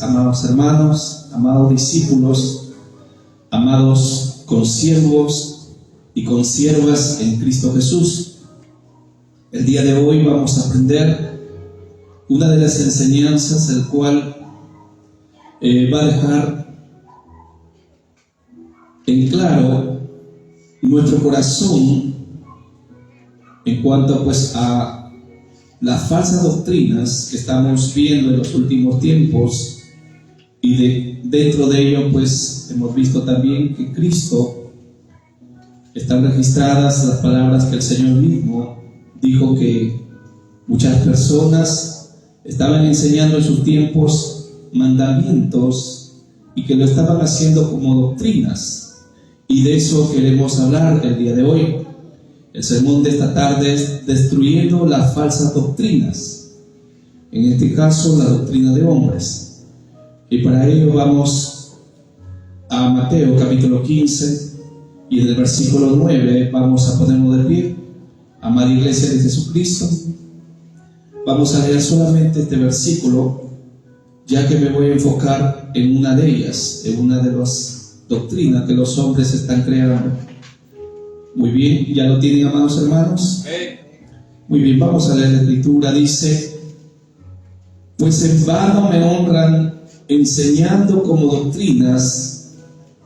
amados hermanos, amados discípulos, amados consiervos y consiervas en Cristo Jesús. El día de hoy vamos a aprender una de las enseñanzas, el cual va a dejar en claro nuestro corazón en cuanto a las falsas doctrinas que estamos viendo en los últimos tiempos, y dentro de ello hemos visto también que Cristo, están registradas las palabras que el Señor mismo dijo que muchas personas estaban enseñando en sus tiempos mandamientos y que lo estaban haciendo como doctrinas, y de eso queremos hablar el día de hoy. El sermón de esta tarde es destruyendo las falsas doctrinas, en este caso la doctrina de hombres, y para ello vamos a Mateo capítulo 15 y en el versículo 9 vamos a ponernos de pie. Amada Iglesia de Jesucristo, vamos a leer solamente este versículo, ya que me voy a enfocar en una de ellas, en una de las doctrinas que los hombres están creando. Muy bien, ¿ya lo tienen, amados hermanos? Muy bien, vamos a leer la escritura. Dice: pues en vano me honran enseñando como doctrinas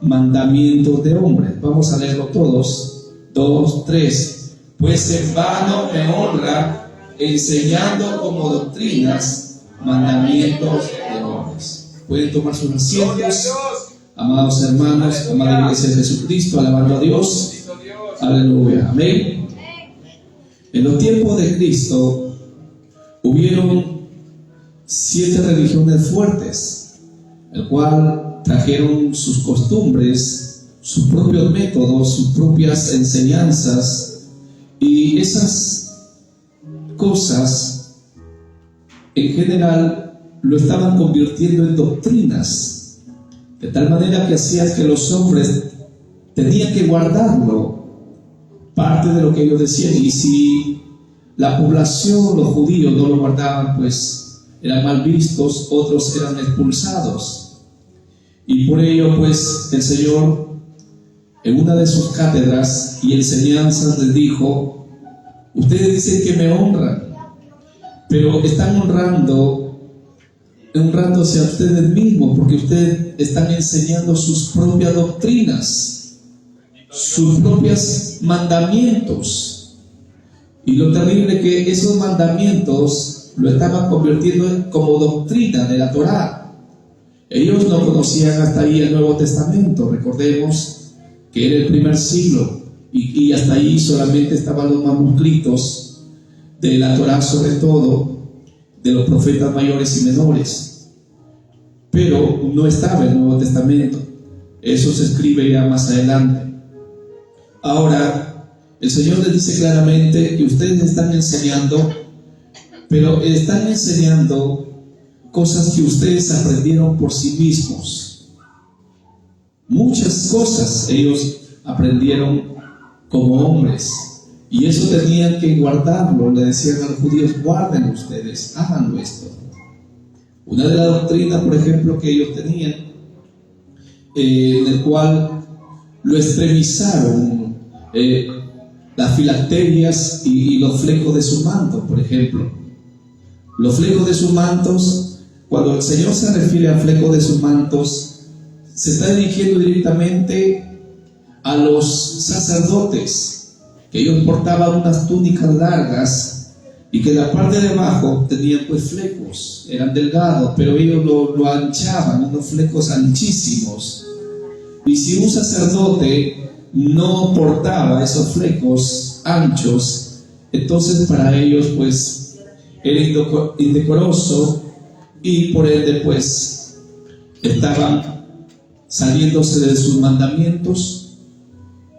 mandamientos de hombres. Vamos a leerlo todos. 2, 3. Pues en vano me honran enseñando como doctrinas mandamientos de hombres. Pueden tomar sus asientos, amados hermanos, amada Iglesia de Jesucristo, alabando a Dios. Aleluya, amén. En los tiempos de Cristo hubieron 7 religiones fuertes, el cual trajeron sus costumbres, sus propios métodos, sus propias enseñanzas, y esas cosas en general lo estaban convirtiendo en doctrinas, de tal manera que hacían que los hombres tenían que guardarlo, parte de lo que ellos decían, y si la población, los judíos, no lo guardaban, pues eran mal vistos, otros eran expulsados. Y por ello el Señor en una de sus cátedras y enseñanzas les dijo: ustedes dicen que me honran, pero están honrándose a ustedes mismos, porque ustedes están enseñando sus propias doctrinas, sus propios mandamientos. Y lo terrible que esos mandamientos lo estaban convirtiendo como doctrina de la Torá. Ellos no conocían hasta ahí el Nuevo Testamento. Recordemos que era el primer siglo y hasta ahí solamente estaban los manuscritos de la Torá, sobre todo de los profetas mayores y menores, pero no estaba el Nuevo Testamento. Eso se escribe ya más adelante. Ahora, el Señor les dice claramente que ustedes están enseñando, pero están enseñando cosas que ustedes aprendieron por sí mismos. Muchas cosas ellos aprendieron como hombres, y eso tenían que guardarlo. Le decían a los judíos: guarden ustedes, háganlo esto. Una de las doctrinas, por ejemplo, que ellos tenían, en el cual lo extremizaron, las filacterias y los flecos de su manto, por ejemplo. Los flecos de sus mantos, cuando el Señor se refiere a flecos de sus mantos, se está dirigiendo directamente a los sacerdotes, que ellos portaban unas túnicas largas y que la parte de abajo tenían flecos, eran delgados, pero ellos lo anchaban, unos flecos anchísimos. Y si un sacerdote no portaba esos flecos anchos, entonces para ellos era indecoroso, y por ende estaban saliéndose de sus mandamientos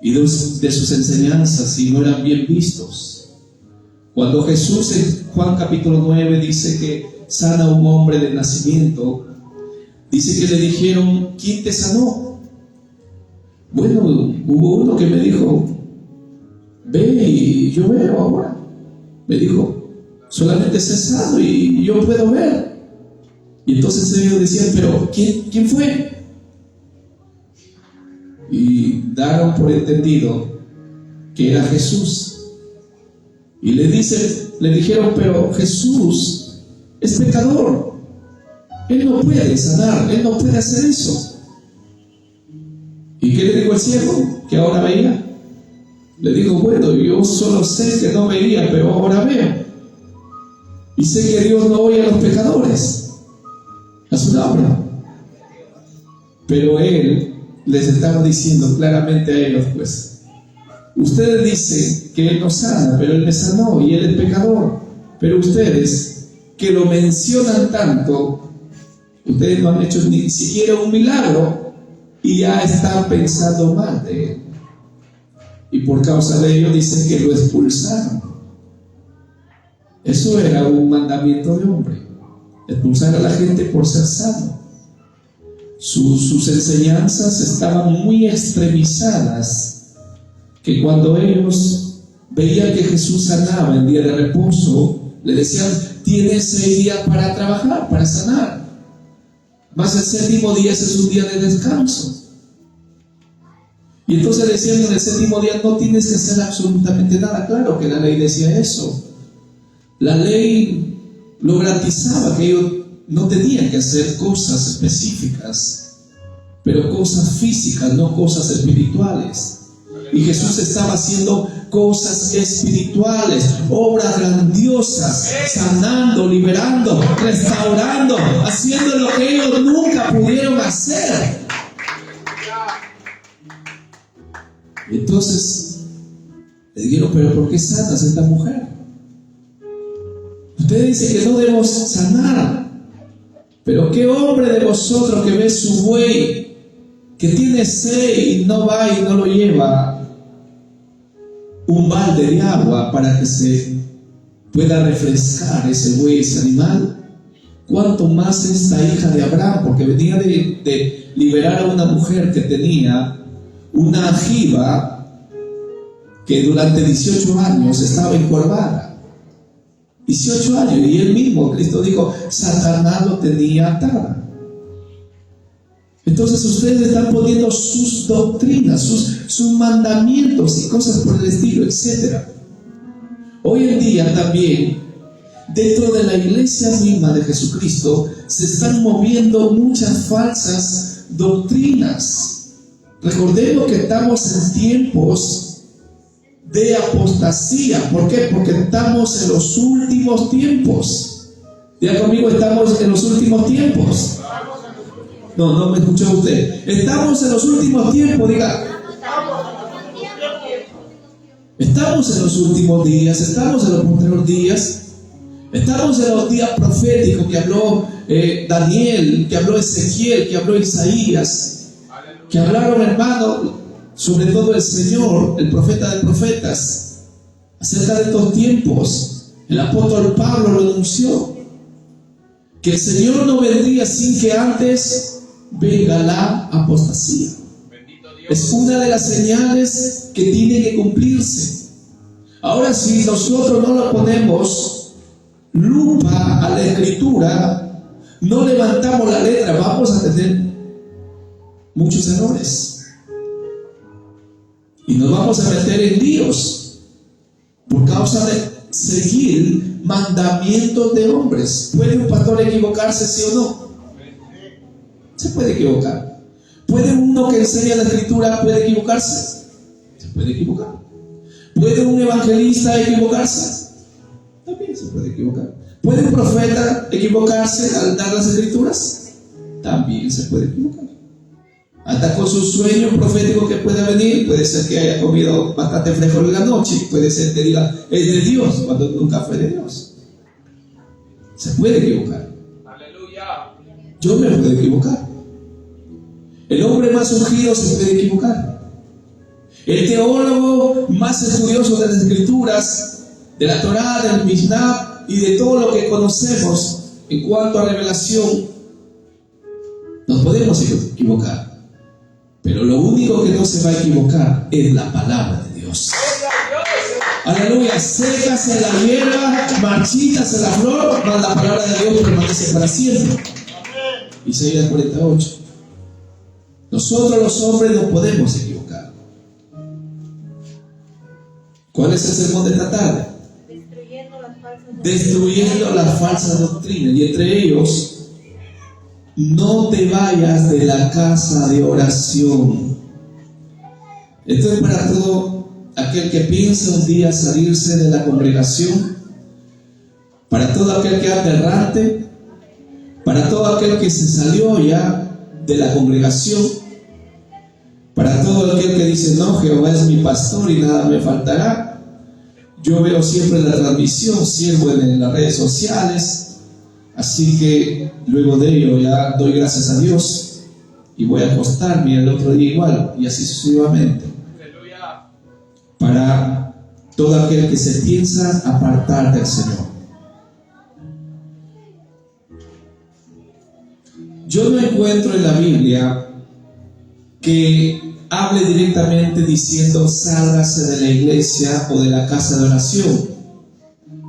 y de sus enseñanzas, y no eran bien vistos. Cuando Jesús en Juan capítulo 9 dice que sana a un hombre de nacimiento, dice que le dijeron: ¿quién te sanó? Bueno, hubo uno que me dijo: ve, y yo veo ahora. Me dijo: solamente he cesado y yo puedo ver. Y entonces ellos decían, pero ¿quién fue? Y daron por entendido que era Jesús. Y le dijeron, pero Jesús es pecador. Él no puede sanar, él no puede hacer eso. ¿Y qué le dijo el ciego? Que ahora veía. Le dijo, bueno, yo solo sé que no veía, pero ahora veo. Y sé que Dios no oye a los pecadores, a su obra. Pero Él les estaba diciendo claramente a ellos, pues, ustedes dicen que Él no sana, pero Él me sanó y Él es pecador. Pero ustedes, que lo mencionan tanto, ustedes no han hecho ni siquiera un milagro y ya están pensando mal de Él. Y por causa de ello dicen que lo expulsaron. Eso era un mandamiento de hombre, expulsar a la gente por ser sano. Sus enseñanzas estaban muy extremizadas, que cuando ellos veían que Jesús sanaba en día de reposo, le decían, tienes 6 días para trabajar, para sanar, mas el 7º día ese es un día de descanso. Y entonces decían, en el 7º día no tienes que hacer absolutamente nada. Claro que la ley decía eso. La ley lo garantizaba, que ellos no tenían que hacer cosas específicas, pero cosas físicas, no cosas espirituales. Y Jesús estaba haciendo cosas espirituales, obras grandiosas, sanando, liberando, restaurando, haciendo lo que ellos nunca pudieron hacer. Entonces le dijeron, pero ¿por qué sanas a esta mujer? Ustedes dicen que no debemos sanar, pero ¿qué hombre de vosotros que ve su buey que tiene sed y no va y no lo lleva un balde de agua para que se pueda refrescar ese buey, ese animal? ¿Cuánto más esta hija de Abraham? Porque venía de liberar a una mujer que tenía una jiba que durante 18 años estaba encorvada. 18 años, y él mismo, Cristo dijo, Satanás lo tenía atada. Entonces ustedes están poniendo sus doctrinas, sus mandamientos y cosas por el estilo, etc. Hoy en día también, dentro de la iglesia misma de Jesucristo, se están moviendo muchas falsas doctrinas. Recordemos que estamos en tiempos de apostasía. ¿Por qué? Porque estamos en los últimos tiempos. Diga conmigo, estamos en los últimos tiempos. No me escuchó usted. Estamos en los últimos tiempos, diga. Estamos en los últimos días, estamos en los postreros días, estamos en los días proféticos que habló Daniel, que habló Ezequiel, que habló Isaías, que hablaron, hermano, sobre todo el Señor, el profeta de profetas, acerca de estos tiempos. El apóstol Pablo lo anunció, que el Señor no vendría sin que antes venga la apostasía. Es una de las señales que tiene que cumplirse. Ahora, si nosotros no le ponemos lupa a la Escritura, no levantamos la letra, vamos a tener muchos errores. Y nos vamos a meter en líos por causa de seguir mandamientos de hombres. ¿Puede un pastor equivocarse, sí o no? Se puede equivocar. ¿Puede uno que enseña la Escritura puede equivocarse? Se puede equivocar. ¿Puede un evangelista equivocarse? También se puede equivocar. ¿Puede un profeta equivocarse al dar las Escrituras? También se puede equivocar. Hasta con su sueño profético que pueda venir, puede ser que haya comido bastante fresco en la noche, puede ser que diga, es de Dios, cuando nunca fue de Dios. Se puede equivocar. Aleluya. Yo me puedo equivocar. El hombre más ungido se puede equivocar. El teólogo más estudioso de las Escrituras, de la Torá, del Mishnah y de todo lo que conocemos en cuanto a revelación, nos podemos equivocar. Pero lo único que no se va a equivocar es la palabra de Dios. Aleluya. Sécase la hierba, marchítase la flor, mas la palabra de Dios permanece para siempre. Isaías 48. Nosotros los hombres no podemos equivocar. ¿Cuál es el sermón de esta tarde? Destruyendo las falsas doctrinas. Y entre ellos, no te vayas de la casa de oración. Esto es para todo aquel que piensa un día salirse de la congregación, para todo aquel que anda errante, para todo aquel que se salió ya de la congregación, para todo aquel que dice: no, Jehová es mi pastor y nada me faltará. Yo veo siempre la transmisión, sirvo en las redes sociales, así que luego de ello ya doy gracias a Dios y voy a acostarme el otro día igual, y así sucesivamente. Para todo aquel que se piensa apartar del Señor. Yo no encuentro en la Biblia que hable directamente diciendo: sálgase de la iglesia o de la casa de oración.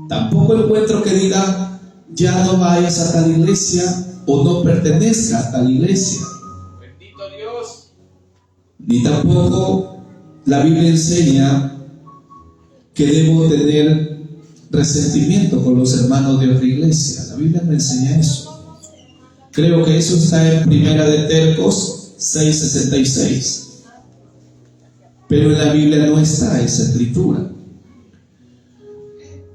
Tampoco encuentro que diga: ya no vayas a tal iglesia o no pertenezca a tal iglesia. Bendito Dios. Ni tampoco la Biblia enseña que debo tener resentimiento con los hermanos de otra iglesia. La Biblia no enseña eso. Creo que eso está en Primera de Tercos 6:66. Pero en la Biblia no está esa escritura.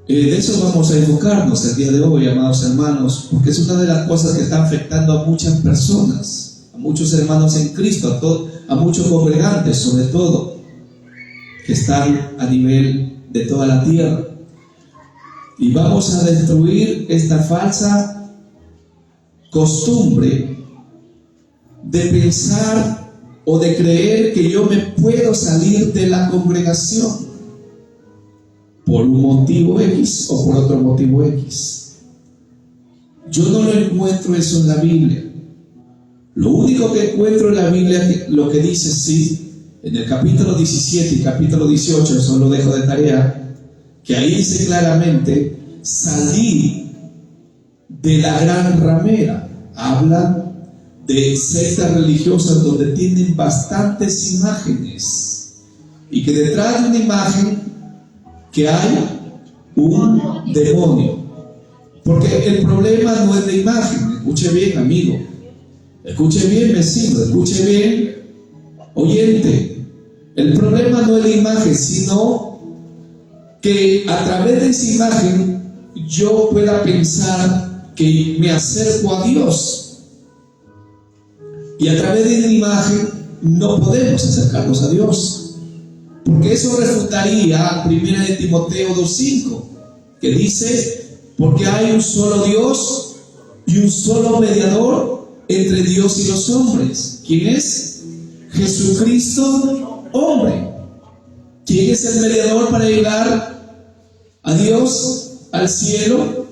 De eso vamos a enfocarnos el día de hoy, amados hermanos, porque es una de las cosas que está afectando a muchas personas, a muchos hermanos en Cristo, a muchos congregantes sobre todo, que están a nivel de toda la tierra. Y vamos a destruir esta falsa costumbre de pensar o de creer que yo me puedo salir de la congregación por un motivo X o por otro motivo X. Yo no lo encuentro eso en la Biblia. Lo único que encuentro en la Biblia, lo que dice, sí, en el capítulo 17 y capítulo 18, eso lo dejo de tarea, que ahí dice claramente: salí de la gran ramera. Habla de sectas religiosas donde tienen bastantes imágenes, y que detrás de una imagen que hay un demonio. Porque el problema no es la imagen. Escuche bien, amigo. Escuche bien, vecino. Escuche bien, oyente. El problema no es la imagen, sino que a través de esa imagen yo pueda pensar que me acerco a Dios. Y a través de la imagen no podemos acercarnos a Dios. Porque eso refutaría 1 de Timoteo 2:5, que dice: porque hay un solo Dios y un solo mediador entre Dios y los hombres. ¿Quién es? Jesucristo, hombre. ¿Quién es el mediador para llegar a Dios, al cielo?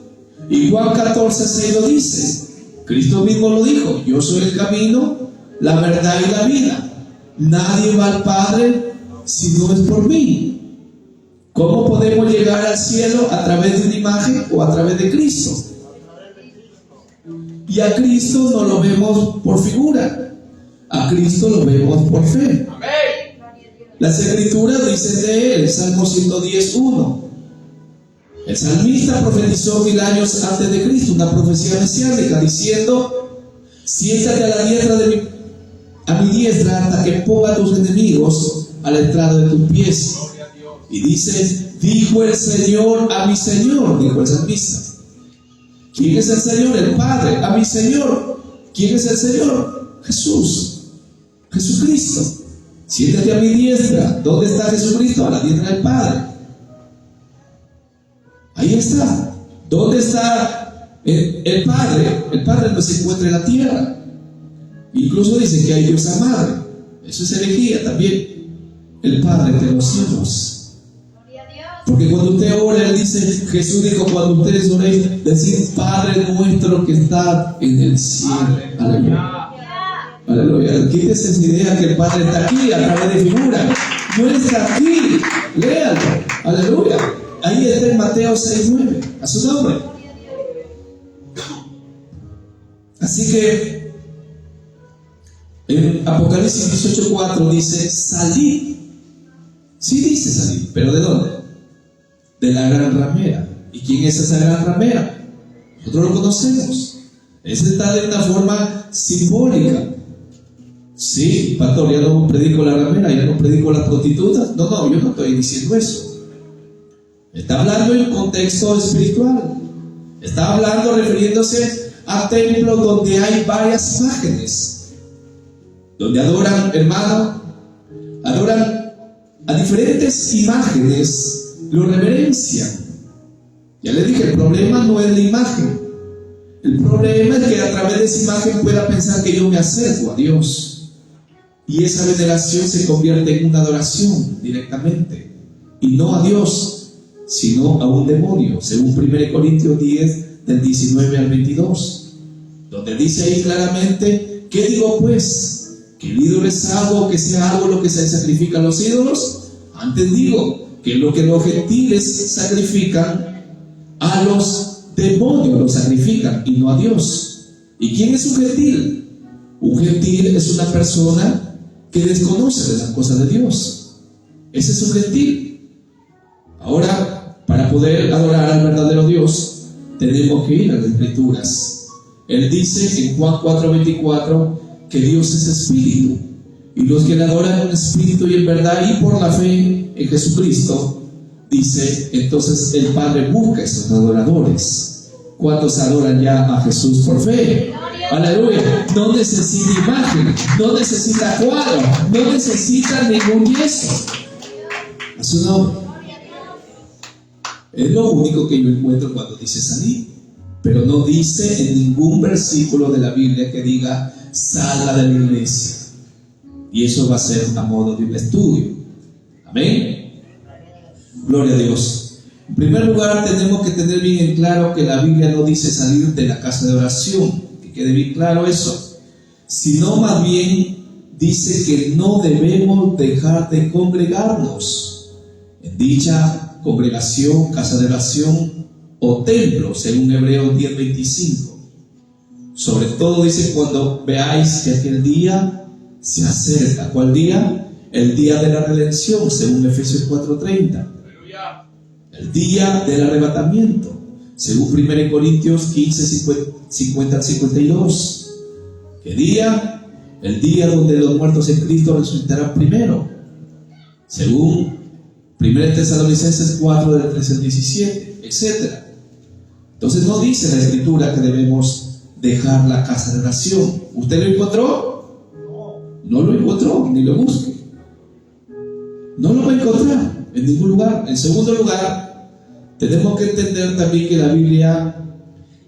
Y Juan 14:6 lo dice. Cristo mismo lo dijo: yo soy el camino, la verdad y la vida. Nadie va al Padre si no es por mí. ¿Cómo podemos llegar al cielo? A través de una imagen o a través de Cristo. Y a Cristo no lo vemos por figura, a Cristo lo vemos por fe. Las escrituras dicen de él, Salmo 110:1. El salmista profetizó 1000 años antes de Cristo una profecía mesiánica diciendo: siéntate a la diestra a mi diestra hasta que ponga a tus enemigos al estrado de tus pies. Y dice: dijo el Señor a mi Señor, dijo el salmista. ¿Quién es el Señor? El Padre. A mi Señor. ¿Quién es el Señor? Jesús, Jesucristo. Siéntate a mi diestra. ¿Dónde está Jesucristo? A la diestra del Padre. Ahí está. ¿Dónde está el Padre? El Padre no se encuentra en la tierra. Incluso dice que hay Diosa Madre. Eso es herejía también. El Padre de los cielos. Porque cuando usted ora, él dice, Jesús dijo: cuando ustedes oréis, decid: Padre nuestro que está en el cielo. Aleluya. Aleluya. Quítese esa idea que el Padre está aquí a través de figura. No está aquí. Léalo. Aleluya. Ahí está en Mateo 6:9. A su nombre. Así que En Apocalipsis 18:4 dice: salid. Sí dice salid, pero ¿de dónde? De la gran ramera. ¿Y quién es esa gran ramera? Nosotros lo conocemos. Ese está de una forma simbólica. Sí, pastor, ya no predico la ramera, ya no predico las prostitutas. No, yo no estoy diciendo eso. Está hablando en contexto espiritual. Está hablando refiriéndose a templos donde hay varias imágenes, donde adoran, hermano, adoran a diferentes imágenes, lo reverencian. Ya les dije, el problema no es la imagen. El problema es que a través de esa imagen pueda pensar que yo me acerco a Dios. Y esa veneración se convierte en una adoración directamente. Y no a Dios, sino a un demonio, según 1 Corintios 10, del 19 al 22. Donde dice ahí claramente: ¿qué digo pues? ¿Que el ídolo es algo, que sea algo lo que se sacrifica a los ídolos? Antes digo que lo que los gentiles sacrifican, a los demonios los sacrifican y no a Dios. ¿Y quién es un gentil? Un gentil es una persona que desconoce de las cosas de Dios. Ese es un gentil. Ahora, para poder adorar al verdadero Dios, tenemos que ir a las Escrituras. Él dice en Juan 4:24 que Dios es espíritu, y los que le adoran en espíritu y en verdad y por la fe en Jesucristo, dice, entonces el Padre busca a esos adoradores. ¿Cuántos adoran ya a Jesús por fe? Aleluya. No necesita imagen, no necesita cuadro, no necesita ningún yeso. A su nombre. Es lo único que yo encuentro cuando dice salir. Pero no dice en ningún versículo de la Biblia que diga salga de la iglesia. Y eso va a ser a modo de un estudio. Amén. Gloria a Dios. En primer lugar, tenemos que tener bien en claro que la Biblia no dice salir de la casa de oración. Que quede bien claro eso. Sino más bien dice que no debemos dejar de congregarnos en dicha congregación, casa de oración o templo, según Hebreos 10:25. Sobre todo dice: cuando veáis que aquel día se acerca. ¿Cuál día? El día de la redención, según Efesios 4:30. El día del arrebatamiento, según 1 Corintios 15:50 al 52. ¿Qué día? El día donde los muertos en Cristo resucitarán primero, según 1 Tesalonicenses 4, del 13 al 17, etc. Entonces no dice la Escritura que debemos dejar la casa de oración. ¿Usted lo encontró? No lo encontró, ni lo busque. No lo va a encontrar en ningún lugar. En segundo lugar, tenemos que entender también que la Biblia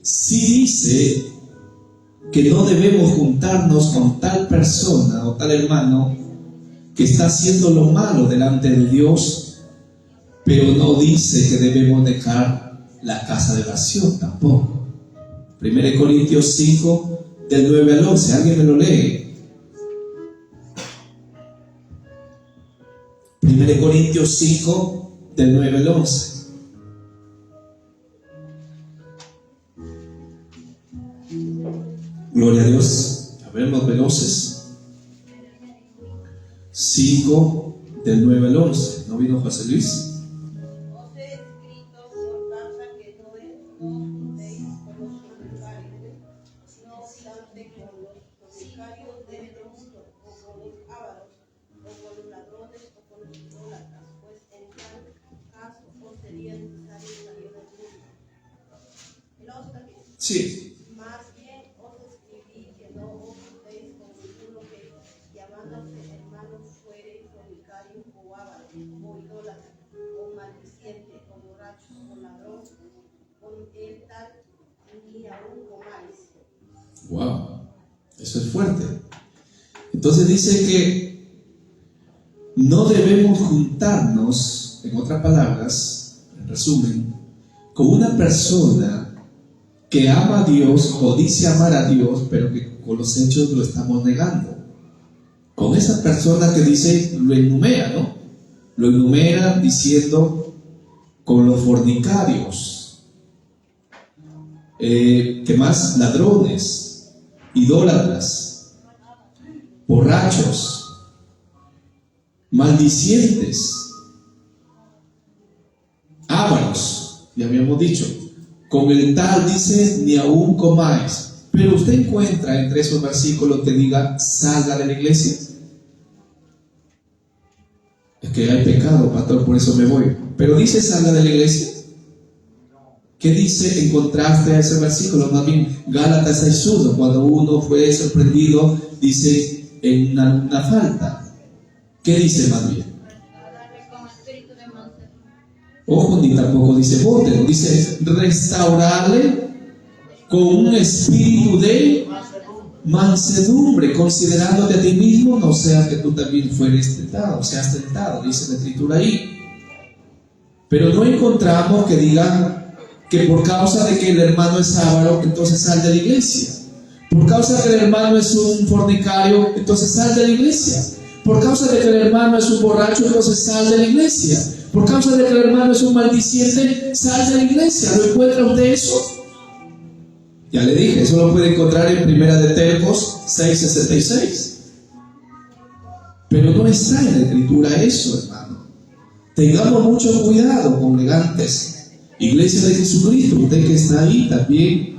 sí dice que no debemos juntarnos con tal persona o tal hermano que está haciendo lo malo delante de Dios, pero no dice que debemos dejar la casa de oración tampoco. 1 Corintios 5, del 9 al 11. ¿Alguien me lo lee? 1 Corintios 5, del 9 al 11. Gloria a Dios. A ver, los veloces. 5, del 9 al 11. ¿No vino José Luis? Sí. Más bien os escribí que no os juntéis con ninguno que, llamándose hermanos, fuere fornicario o avaro, o idólatra, o maldiciente, o borracho, o ladrón, con el tal, ni aún comáis. Wow, eso es fuerte. Entonces dice que no debemos juntarnos, en otras palabras, en resumen, con una persona que ama a Dios o dice amar a Dios, pero que con los hechos lo estamos negando. Con esa persona que dice, lo enumera, ¿no? Lo enumera diciendo con los fornicarios, ¿qué más? Ladrones, idólatras, borrachos, maldicientes, ávaros, ya habíamos dicho. Con el tal dice, ni aún comáis. Pero usted encuentra entre esos versículos que diga, salga de la iglesia. Es que hay pecado, pastor, por eso me voy. Pero dice, salga de la iglesia. ¿Qué dice en contraste a ese versículo? Más bien, Gálatas 6:1, cuando uno fue sorprendido, dice en una falta. ¿Qué dice más bien? Ojo, ni tampoco dice bótelo, dice restaurarle con un espíritu de mansedumbre, considerándote a ti mismo, no sea que tú también fueres tentado, seas tentado, dice la escritura ahí. Pero no encontramos que digan que por causa de que el hermano es avaro, entonces sal de la iglesia. Por causa de que el hermano es un fornicario, entonces sal de la iglesia. Por causa de que el hermano es un borracho, entonces sal de la iglesia. Por causa de que el hermano es un maldiciente, sal de la iglesia. ¿Lo encuentra usted eso? Ya le dije, eso lo puede encontrar en 1 de Tesalonicenses 6:66. Pero no está en la escritura eso, hermano. Tengamos mucho cuidado, congregantes. Iglesia de Jesucristo, usted que está ahí también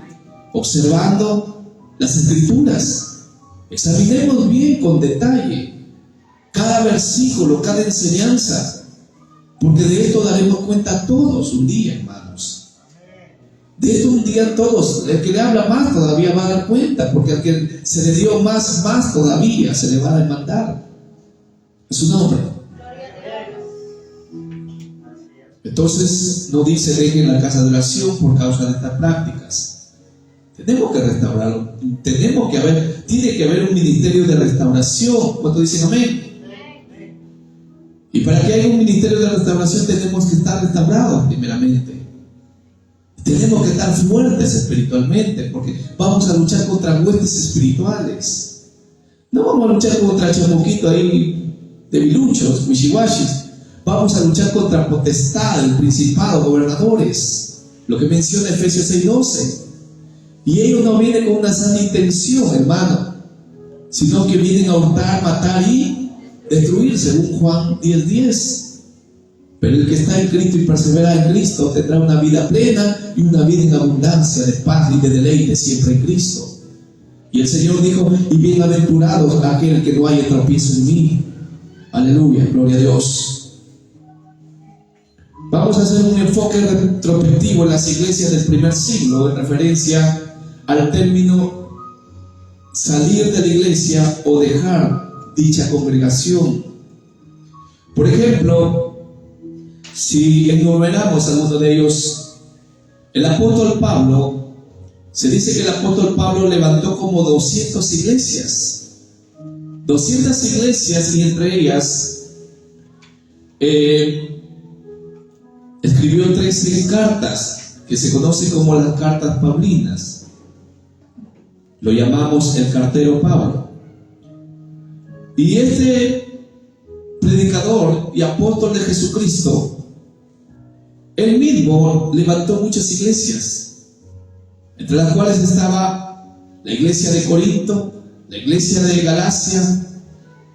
observando las escrituras, examinemos bien con detalle cada versículo, cada enseñanza, porque de esto daremos cuenta todos un día, hermanos. De esto un día todos. El que le habla más todavía va a dar cuenta, porque al que se le dio más todavía se le va a demandar. Es su nombre. Entonces no dice dejen la casa de oración por causa de estas prácticas. Tenemos que restaurarlo. Tiene que haber un ministerio de restauración. ¿Cuántos dicen amén? Y para que haya un ministerio de restauración tenemos que estar restaurados primeramente. Tenemos que estar fuertes espiritualmente, porque vamos a luchar contra huestes espirituales. No vamos a luchar contra chamuquitos ahí debiluchos, wishiwashis. Vamos a luchar contra potestades, principados, gobernadores, lo que menciona Efesios 6:12. Y ellos no vienen con una sana intención, hermano, sino que vienen a hurtar, matar y destruir, según Juan 10:10. Pero el que está en Cristo y persevera en Cristo tendrá una vida plena y una vida en abundancia de paz y de deleite siempre en Cristo. Y el Señor dijo, y bienaventurados aquel que no haya tropiezo en mí. Aleluya, gloria a Dios. Vamos a hacer un enfoque retrospectivo en las iglesias del primer siglo en referencia al término salir de la iglesia o dejar dicha congregación. Por ejemplo, si enumeramos algunos de ellos, el apóstol Pablo, se dice que el apóstol Pablo levantó como 200 iglesias. 200 iglesias, y entre ellas escribió 13 cartas que se conocen como las cartas paulinas. Lo llamamos el cartero Pablo. Y este predicador y apóstol de Jesucristo, él mismo levantó muchas iglesias, entre las cuales estaba la iglesia de Corinto, la iglesia de Galacia,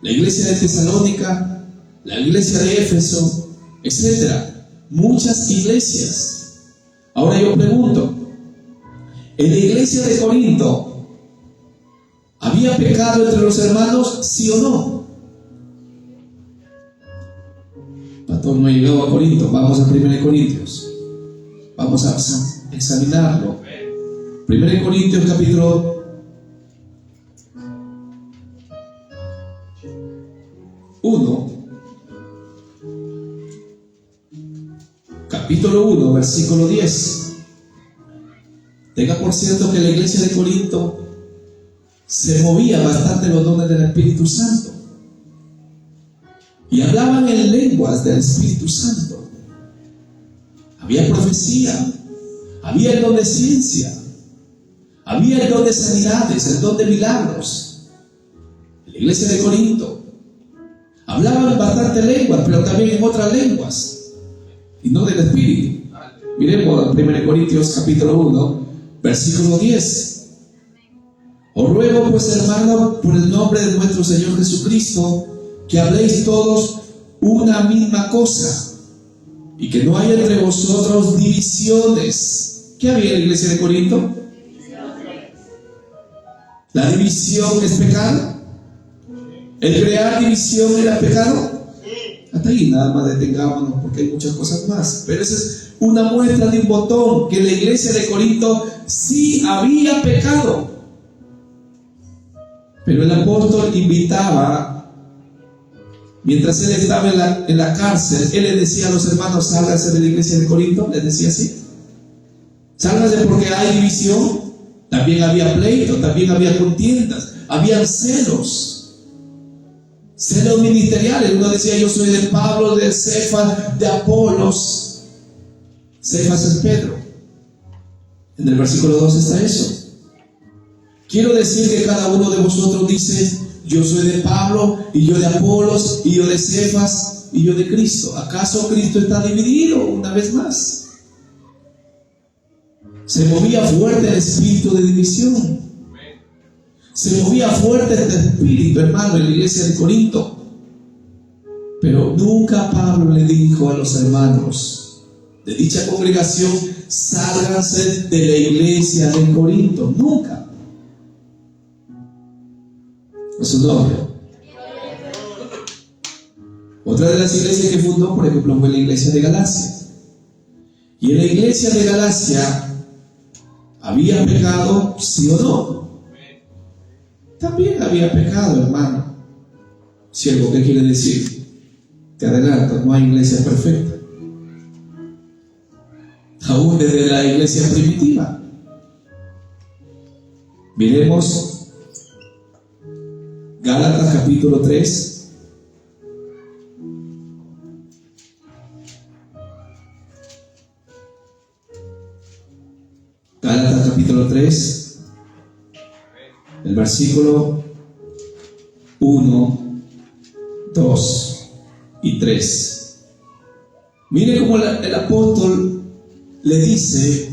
la iglesia de Tesalónica, la iglesia de Éfeso, etc. Muchas iglesias. Ahora yo pregunto, ¿en la iglesia de Corinto había pecado entre los hermanos, sí o no? Pastor, no he llegado a Corinto. Vamos a 1 Corintios. Vamos a examinarlo. 1 Corintios capítulo 1. Capítulo 1, versículo 10. Tenga por cierto que la iglesia de Corinto se movía bastante los dones del Espíritu Santo y hablaban en lenguas del Espíritu Santo. Había profecía, había el don de ciencia, había el don de sanidades, el don de milagros. En la iglesia de Corinto hablaban bastante lenguas, pero también en otras lenguas y no del Espíritu. Miremos 1 Corintios capítulo 1, versículo 10. Os ruego pues, hermano, por el nombre de nuestro Señor Jesucristo, que habléis todos una misma cosa, y que no haya entre vosotros divisiones. ¿Qué había en la iglesia de Corinto? ¿La división es pecado? ¿El crear división era pecado? Hasta ahí nada más detengámonos, porque hay muchas cosas más. Pero esa es una muestra de un botón, que en la iglesia de Corinto sí había pecado. Pero el apóstol invitaba, mientras él estaba en la cárcel, él le decía a los hermanos: sálganse de la iglesia de Corinto. Les decía así: sálganse porque hay división. También había pleito, también había contiendas, habían celos ministeriales. Uno decía: yo soy de Pablo, de Cefas, de Apolos. Cefas es Pedro. En el versículo 2 está eso. Quiero decir que cada uno de vosotros dice: yo soy de Pablo, y yo de Apolos, y yo de Cefas, y yo de Cristo. ¿Acaso Cristo está dividido? Una vez más, se movía fuerte el espíritu de división. Se movía fuerte este espíritu, hermano, en la iglesia de Corinto. Pero nunca Pablo le dijo a los hermanos de dicha congregación: sálganse de la iglesia de Corinto. Nunca. A su nombre. Otra de las iglesias que fundó, por ejemplo, fue la iglesia de Galacia. Y en la iglesia de Galacia, ¿había pecado, sí o no? También había pecado, hermano. Siervo, ¿qué quiere decir? Te adelanto, no hay iglesia perfecta. Aún desde la iglesia primitiva. Miremos Gálatas capítulo 3. Gálatas capítulo 3, el versículo 1, 2 y 3. Mire cómo el apóstol le dice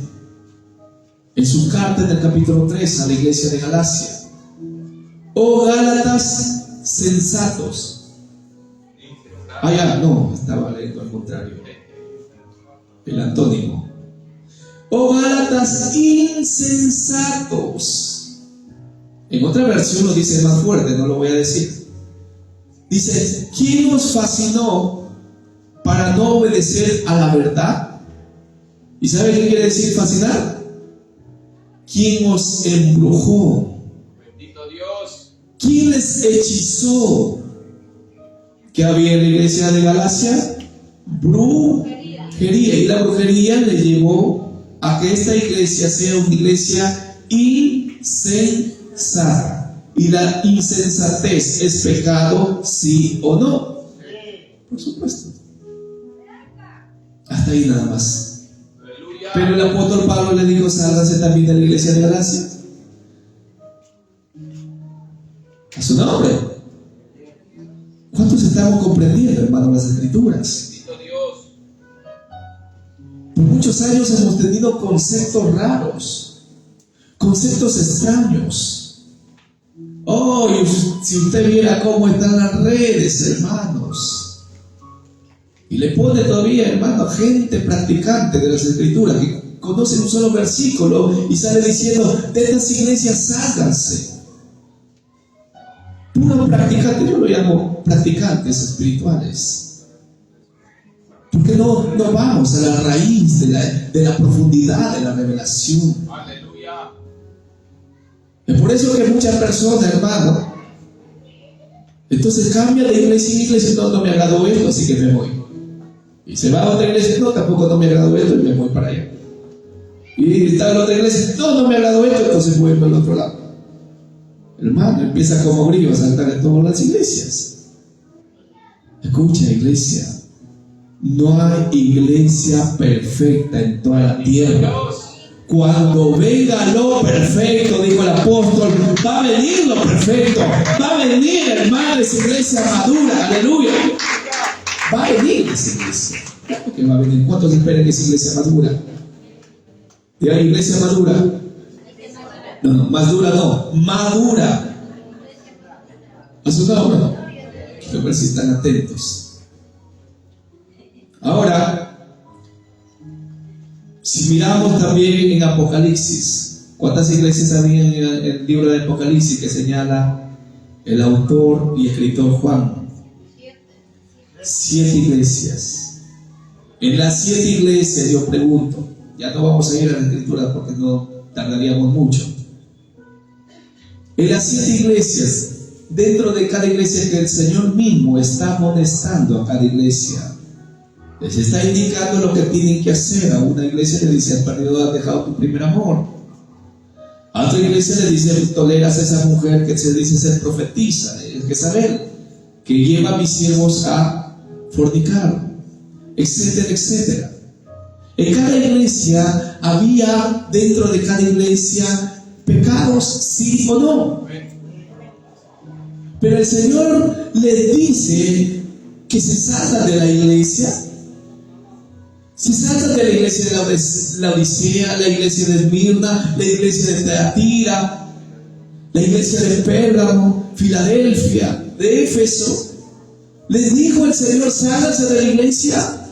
en su carta en el capítulo 3 a la iglesia de Galacia: oh Gálatas sensatos. No, estaba leyendo al contrario, el antónimo. Oh Gálatas insensatos. En otra versión lo dice más fuerte, no lo voy a decir. Dice: ¿quién os fascinó para no obedecer a la verdad? ¿Y sabe qué quiere decir fascinar? ¿Quién os embrujó? Bendito Dios. ¿Quién les hechizó? ¿Qué había en la iglesia de Galacia? Brujería. Y la brujería le llevó a que esta iglesia sea una iglesia insensata. ¿Y la insensatez es pecado, sí o no? Por supuesto. Hasta ahí nada más. Aleluya. Pero el apóstol Pablo le dijo: sálganse también de la iglesia de Galacia. A su nombre. ¿Cuántos estamos comprendiendo, hermano, las escrituras? Bendito Dios. Por muchos años hemos tenido conceptos raros, conceptos extraños. Oh, y si usted viera cómo están las redes, hermanos, y le pone todavía, hermano, gente practicante de las escrituras que conoce un solo versículo y sale diciendo: de estas iglesias sálganse. Puro practicante, yo lo llamo practicantes espirituales. Porque no vamos a la raíz de la profundidad de la revelación. Aleluya. Es por eso que muchas personas, hermano, entonces cambian de iglesia en iglesia. No me agradó esto, así que me voy. Y se va a otra iglesia: no, tampoco no me agradó esto, y me voy para allá. Y está en otra iglesia: no me agradó esto, entonces voy para el otro lado. Hermano, empieza como grillo a saltar en todas las iglesias. Escucha, iglesia, no hay iglesia perfecta en toda la tierra. Cuando venga lo perfecto, dijo el apóstol, va a venir lo perfecto. Va a venir, hermano, esa iglesia madura. Aleluya. Va a venir esa iglesia. Claro que va a venir. ¿Cuántos esperan que esa iglesia madura? ¿Y hay iglesia madura? No, más dura no, madura. A su nombre. Quiero ver si están atentos. Ahora, si miramos también en Apocalipsis, ¿cuántas iglesias había en el libro de Apocalipsis que señala el autor y escritor Juan? 7 iglesias. En las 7 iglesias yo pregunto, ya no vamos a ir a la escritura porque no tardaríamos mucho. En las 7 iglesias, dentro de cada iglesia que el Señor mismo está amonestando a cada iglesia, les está indicando lo que tienen que hacer. A una iglesia le dice: has perdido, has dejado tu primer amor. A otra iglesia le dice: toleras a esa mujer que se dice ser profetisa, es Jezabel, que lleva a mis siervos a fornicar, etcétera, etcétera. En cada iglesia había, dentro de cada iglesia, pecados, sí o no. Pero el Señor les dice que se salgan de la iglesia. Se salgan de la iglesia de la Odisea, la iglesia de Esmirna, la iglesia de Teatira, la iglesia de Pérgamo, Filadelfia, de Éfeso. Les dijo el Señor: sálganse de la iglesia,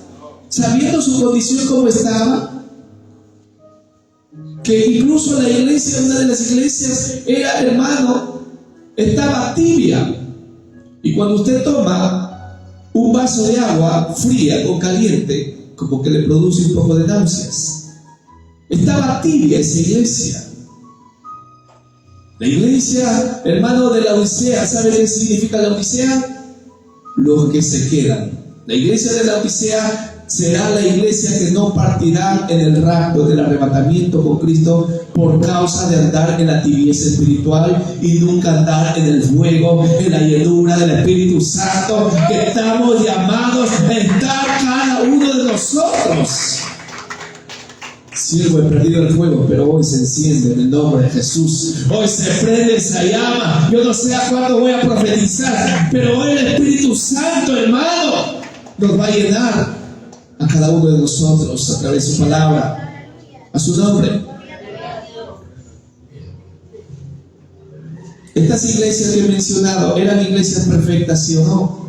sabiendo su condición como estaba. Que incluso la iglesia, una de las iglesias, era, hermano, estaba tibia. Y cuando usted toma un vaso de agua fría con caliente, como que le produce un poco de náuseas. Estaba tibia esa iglesia. La iglesia, hermano, de la Odisea, ¿sabe qué significa la Odisea? Los que se quedan. La iglesia de la Odisea será la iglesia que no partirá en el rapto del arrebatamiento con Cristo por causa de andar en la tibieza espiritual y nunca andar en el fuego, en la llenura del Espíritu Santo, que estamos llamados a estar cada uno de nosotros. Siervo, he perdido el fuego, pero hoy se enciende en el nombre de Jesús. Hoy se prende esa llama. Yo no sé a cuándo voy a profetizar, pero hoy el Espíritu Santo, hermano, nos va a llenar a cada uno de nosotros a través de su palabra. A su nombre. Estas iglesias que he mencionado, ¿eran iglesias perfectas, sí o no?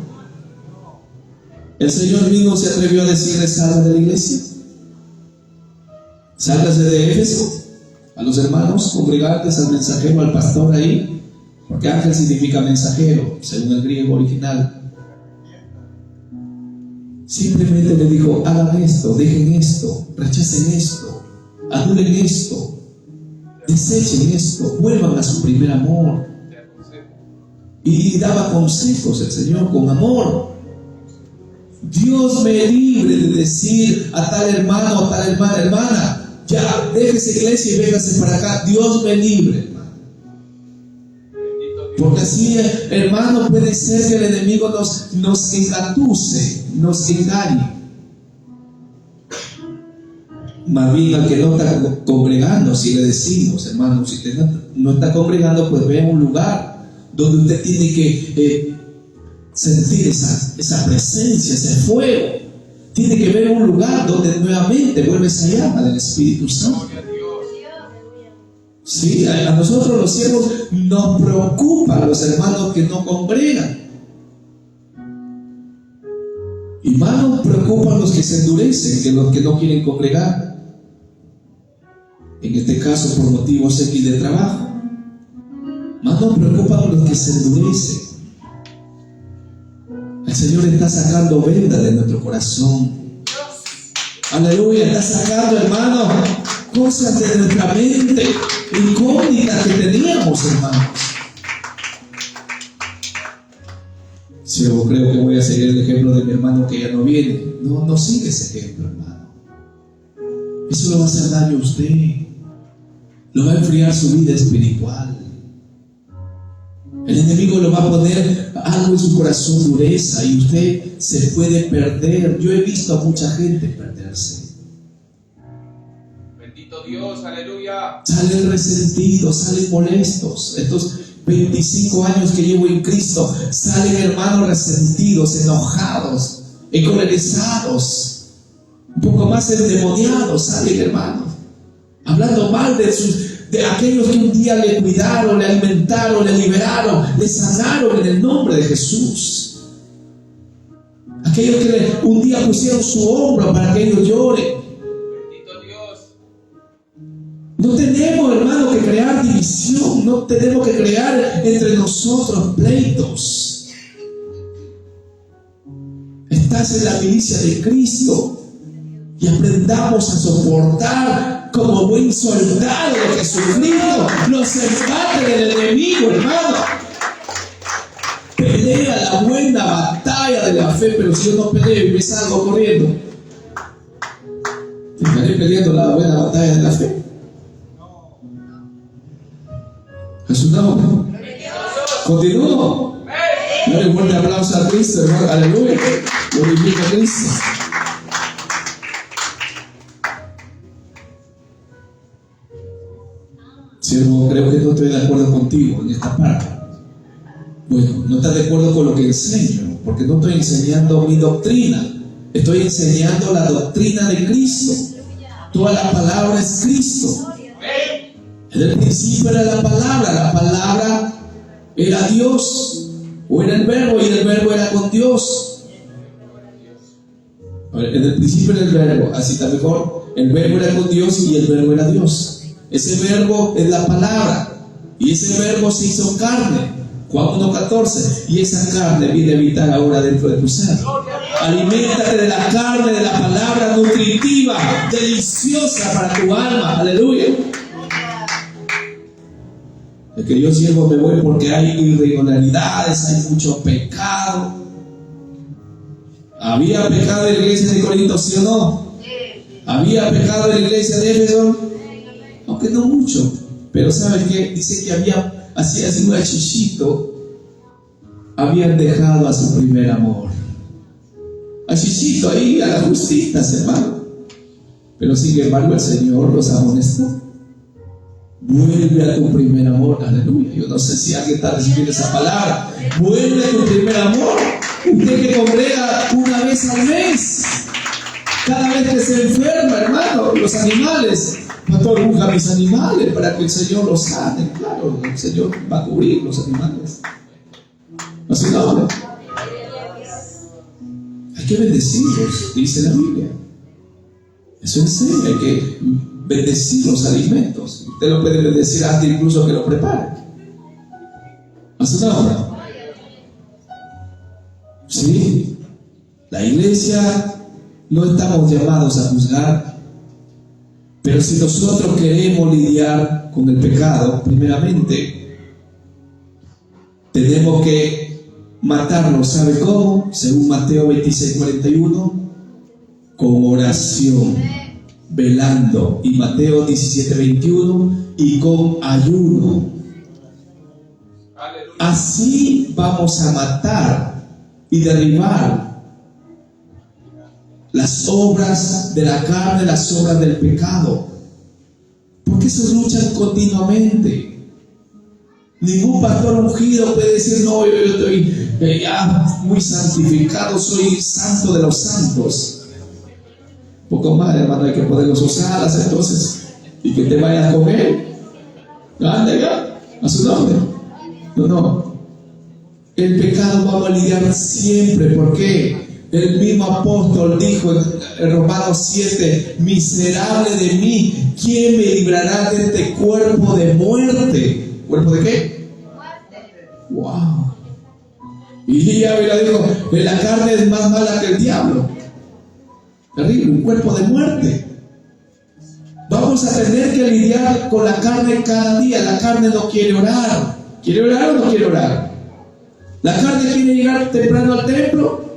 El Señor mismo se atrevió a decirles: salgan de la iglesia. Sálgase de Éfeso, a los hermanos congregantes, al mensajero, al pastor ahí, porque ángel significa mensajero, según el griego original. Simplemente le dijo: hagan esto, dejen esto, rechacen esto, anulen esto, desechen esto, vuelvan a su primer amor. Y daba consejos el Señor con amor. Dios me libre de decir a tal hermano, a tal hermana: ya, déjese iglesia y véngase para acá. Dios me libre, hermano. Porque así, hermano, puede ser que el enemigo nos engatuce, nos engañe. Más bien al que no está congregando, si le decimos: hermano, si usted no está congregando, pues vea un lugar donde usted tiene que sentir esa presencia, ese fuego. Tiene que ver un lugar donde nuevamente vuelve esa llama del Espíritu Santo. Sí, a nosotros los siervos nos preocupan los hermanos que no congregan. Y más nos preocupan los que se endurecen que los que no quieren congregar. En este caso, por motivos X de trabajo. Más nos preocupan los que se endurecen. El Señor está sacando venda de nuestro corazón. Aleluya, está sacando, hermano, cosas de nuestra mente, incógnitas que teníamos, hermanos. Si yo creo que voy a seguir el ejemplo de mi hermano que ya no viene. No sigue ese ejemplo, hermano. Eso le va a hacer daño a usted. Lo va a enfriar su vida espiritual. El enemigo lo va a poner algo en su corazón, dureza, y usted se puede perder. Yo he visto a mucha gente perderse. Bendito Dios, aleluya. Salen resentidos, salen molestos. Estos 25 años que llevo en Cristo, salen, hermanos, resentidos, enojados, encolerizados, un poco más endemoniados, salen, hermanos, hablando mal de de aquellos que un día le cuidaron, le alimentaron, le liberaron, le sanaron en el nombre de Jesús. Aquellos que un día pusieron su hombro para que ellos lloren. Bendito Dios. No tenemos, hermano, que crear división. No tenemos que crear entre nosotros pleitos. Estás en la milicia de Cristo. Y aprendamos a soportar como buen soldado de Jesucristo los embates del enemigo, hermano. Pelea la buena batalla de la fe, pero si yo no peleo y me salgo corriendo, ¿estaré peleando la buena batalla de la fe? Jesús no. Continúo. Dale un fuerte aplauso a Cristo, hermano. Aleluya. Glorifica a Cristo. Siervo, creo que no estoy de acuerdo contigo en esta parte. Bueno, no estás de acuerdo con lo que enseño, porque no estoy enseñando mi doctrina, estoy enseñando la doctrina de Cristo. Toda la palabra es Cristo. En el principio era la palabra era Dios, o era el verbo, y el verbo era con Dios. En el principio era el verbo, así está mejor. El verbo era con Dios y el verbo era Dios. Ese verbo es la palabra, y ese verbo se hizo carne, Juan 1:14, y esa carne viene a habitar ahora dentro de tu ser. Aliméntate de la carne, de la palabra nutritiva, deliciosa para tu alma. Aleluya. El que yo siervo me voy porque hay irregularidades, hay mucho pecado. ¿Había pecado en la iglesia de Corinto, sí o no? ¿Había pecado en la iglesia de Éfeso? Aunque no mucho, pero ¿saben qué? Dice que había, así un achillito, habían dejado a su primer amor. Achillito ahí, a las justitas, hermano. Pero sin embargo el Señor los amonestó. Vuelve a tu primer amor, aleluya. Yo no sé si alguien está recibiendo esa palabra. Vuelve a tu primer amor. Usted que congrega una vez al mes, cada vez que se enferma, hermano, los animales. Pastor, busca a mis animales para que el Señor los sane. Claro, el Señor va a cubrir los animales. Así no. Hay que bendecirlos, dice la Biblia. Eso enseña, hay que bendecir los alimentos. Usted lo puede bendecir antes incluso que lo prepare. Así no. Sí, la iglesia no estamos llamados a juzgar. Pero si nosotros queremos lidiar con el pecado, primeramente tenemos que matarlo. ¿Sabe cómo? Según Mateo 26:41, con oración, velando. Y Mateo 17:21, y con ayuno. Así vamos a matar y derribar las obras de la carne, las obras del pecado, porque se luchan continuamente. Ningún pastor ungido puede decir: no, yo estoy ya muy santificado, soy santo de los santos. Poco más, hermano, hay que ponerlos usadas entonces y que te vayas con él. Ande ya, a su nombre. No. El pecado vamos a lidiar siempre. ¿Por qué? El mismo apóstol dijo en Romanos 7: miserable de mí, ¿quién me librará de este cuerpo de muerte? ¿Cuerpo de qué? Muerte. Wow. Y ya dijo: la carne es más mala que el diablo. Terrible, un cuerpo de muerte. Vamos a tener que lidiar con la carne cada día. La carne no quiere orar. ¿Quiere orar o no quiere orar? La carne quiere llegar temprano al templo.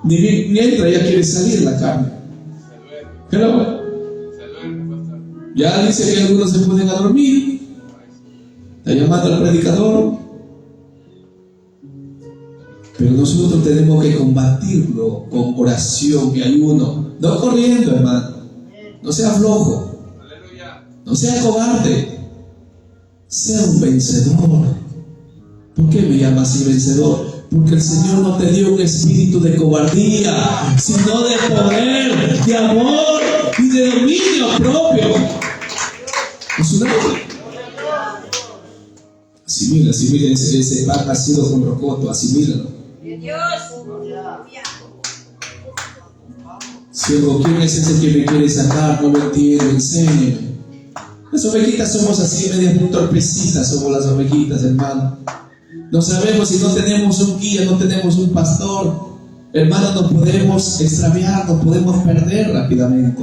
Ni entra, ya quiere salir la carne. Hello. Ya dice que algunos se ponen a dormir. Está llamando al predicador. Pero nosotros tenemos que combatirlo con oración y ayuno. No corriendo, hermano. No sea flojo. No sea cobarde. Sea un vencedor. ¿Por qué me llama así vencedor? Porque el Señor no te dio un espíritu de cobardía, sino de poder, de amor y de dominio propio. Es un nombre. Asimila ese pan nacido con rocoto, asimílalo. Siervo, ¿quién es ese que me quiere sacar? No lo entiendo, enséñeme. Las ovejitas somos así, medias torpecitas somos las ovejitas, hermano. No sabemos, si no tenemos un guía, no tenemos un pastor, hermano, nos podemos extraviar, nos podemos perder rápidamente.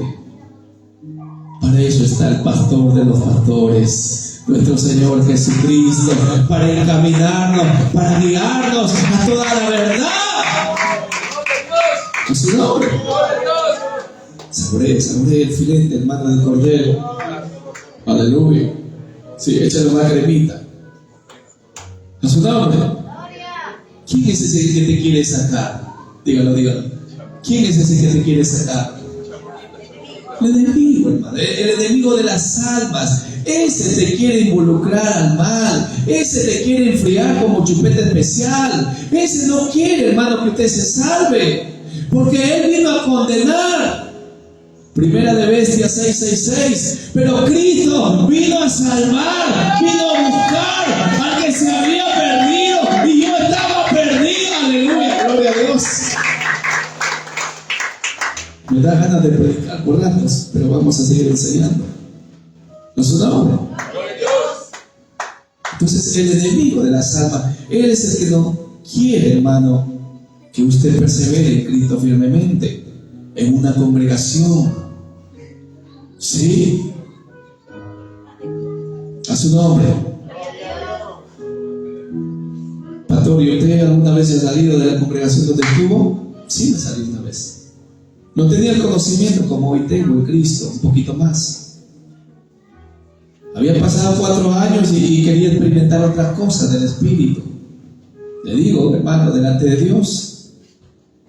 Para eso está el pastor de los pastores, nuestro Señor Jesucristo, para encaminarnos, para guiarnos a toda la verdad. A su nombre. Saboree el filete, hermano, del cordero. Aleluya. Sí, échale más cremita. A su nombre. ¿Quién es ese que te quiere sacar? Dígalo. ¿Quién es ese que te quiere sacar? El enemigo, hermano. El enemigo de las almas. Ese te quiere involucrar al mal. Ese te quiere enfriar como chupete especial. Ese no quiere, hermano, que usted se salve. Porque él vino a condenar. Primera de Bestias 6:6. Pero Cristo vino a salvar, vino a buscar al que se había perdido. Y yo estaba perdido. Aleluya, gloria a Dios. Me da ganas de predicar por ratos, pero vamos a seguir enseñando. ¿No es su nombre? Entonces el enemigo de las almas, él es el que no quiere, hermano, que usted persevere en Cristo firmemente en una congregación. Sí. A su nombre. Pastor, ¿y usted alguna vez ha salido de la congregación donde estuvo? Sí, me salí una vez. No tenía el conocimiento como hoy tengo en Cristo, un poquito más. Había pasado 4 años y quería experimentar otras cosas del Espíritu. Le digo, hermano, delante de Dios.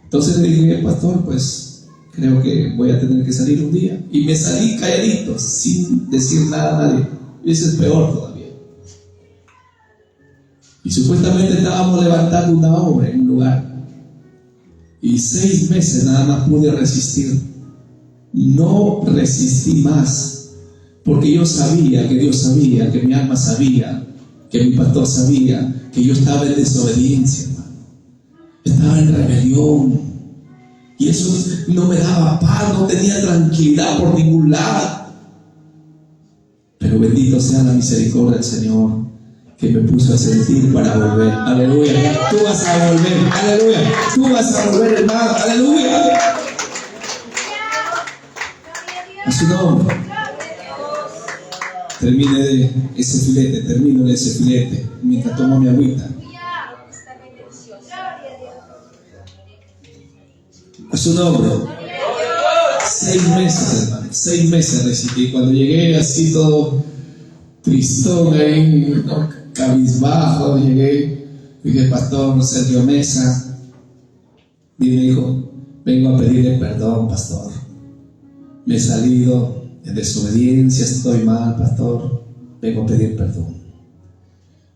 Entonces le dije, pastor, pues creo que voy a tener que salir un día. Y me salí calladito, sin decir nada a nadie. Y eso es peor todavía. Y supuestamente estábamos levantando una obra en un lugar. Y 6 meses nada más pude resistir. No resistí más. Porque yo sabía que Dios sabía, que mi alma sabía, que mi pastor sabía, que yo estaba en desobediencia, hermano. Estaba en rebelión. Y eso no me daba paz, no tenía tranquilidad por ningún lado. Pero bendito sea la misericordia del Señor, que me puso a sentir para volver. Aleluya. Tú vas a volver. Aleluya. Tú vas a volver, hermano. Aleluya. A su nombre. Termino de ese filete mientras tomo mi agüita. A su nombre. 6 meses, hermano. 6 meses resistí. Cuando llegué así todo tristón ahí, ¿no? Cabizbajo, llegué. Dije, pastor Sergio Mesa. Y me dijo, vengo a pedirle perdón, pastor. Me he salido en desobediencia, estoy mal, pastor. Vengo a pedir perdón.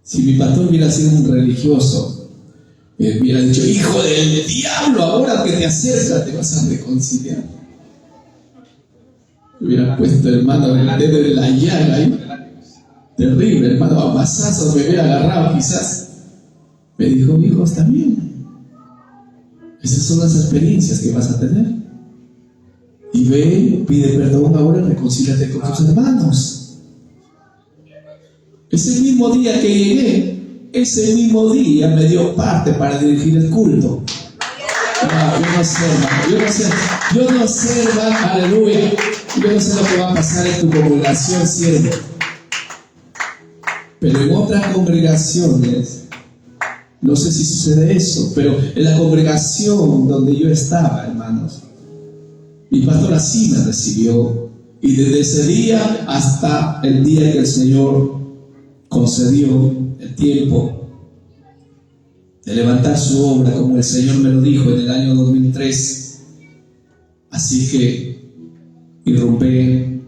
Si mi pastor hubiera sido un religioso, me hubiera dicho, hijo del diablo, ahora que te acercas te vas a reconciliar. Me hubiera puesto, hermano, el dedo de la llaga ahí. Terrible, hermano, a masazos me hubiera agarrado quizás. Me dijo, hijo, está bien. Esas son las experiencias que vas a tener. Y ve, pide perdón ahora, reconcíliate con tus hermanos. Ese mismo día que llegué, ese mismo día me dio parte para dirigir el culto. No, yo no sé, hermano, yo no sé, hermano, aleluya. Yo no sé lo que va a pasar en tu congregación, siervo. Pero en otras congregaciones, no sé si sucede eso, pero en la congregación donde yo estaba, hermanos, mi pastor así me recibió. Y desde ese día hasta el día que el Señor concedió el tiempo de levantar su obra, como el Señor me lo dijo en el año 2003. Así que irrumpí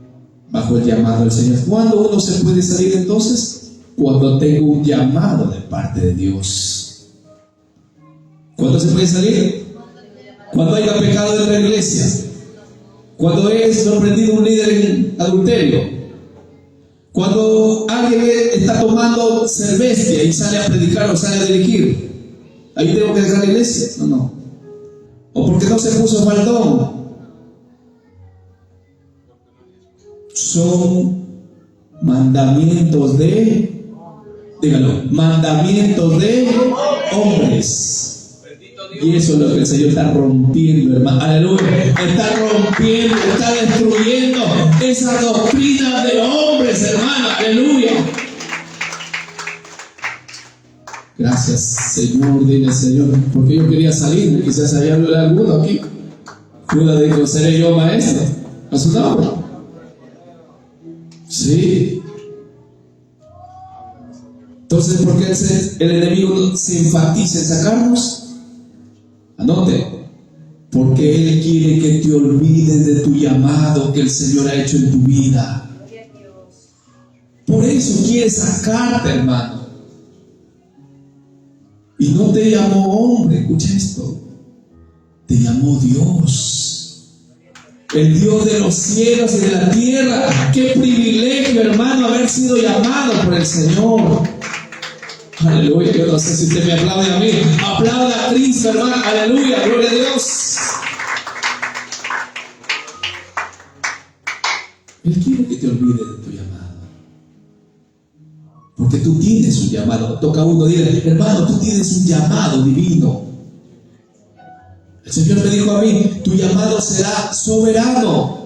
bajo el llamado del Señor. ¿Cuándo uno se puede salir entonces? Cuando tengo un llamado de parte de Dios. ¿Cuándo se puede salir? Cuando haya pecado en la iglesia. Cuando he sorprendido a un líder en adulterio. Cuando alguien está tomando cerveza y sale a predicar o sale a dirigir, ahí tengo que dejar la iglesia. No. O porque no se puso faldón. Son mandamientos dígalo, mandamientos de hombres. Y eso es lo que el Señor está rompiendo, hermano. Aleluya. Está rompiendo, está destruyendo esas doctrinas de hombres, hermano. Aleluya. Gracias, Señor. Dile, Señor, porque yo quería salir. Quizás había alguno aquí. Judas dijo, ¿seré yo maestro? ¿A su nombre? Sí. Entonces, ¿por qué el enemigo se enfatiza en sacarnos? Anote, porque Él quiere que te olvides de tu llamado que el Señor ha hecho en tu vida. Por eso quiere sacarte, hermano. Y no te llamó hombre, escucha esto. Te llamó Dios. El Dios de los cielos y de la tierra. Qué privilegio, hermano, haber sido llamado por el Señor. Aleluya, yo no sé si usted me aplaude a mí. Aplauda a Cristo, hermano. Aleluya, gloria a Dios. Él quiere que te olvides de tu llamado. Porque tú tienes un llamado. Toca uno, dile, hermano, tú tienes un llamado divino. El Señor me dijo a mí, tu llamado será soberano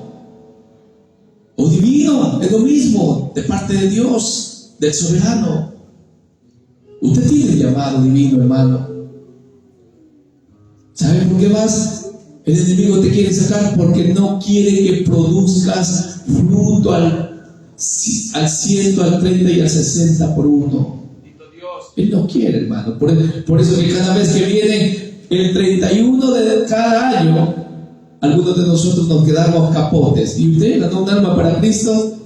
o divino, es lo mismo, de parte de Dios, del soberano. Usted tiene un llamado divino, hermano. ¿Sabe por qué más? El enemigo te quiere sacar porque no quiere que produzcas fruto al 100, al 30 y al 60 por uno. Él no quiere, hermano. Por eso que cada vez que viene el 31 de cada año, algunos de nosotros nos quedamos capotes. ¿Y usted ganó un alma para Cristo?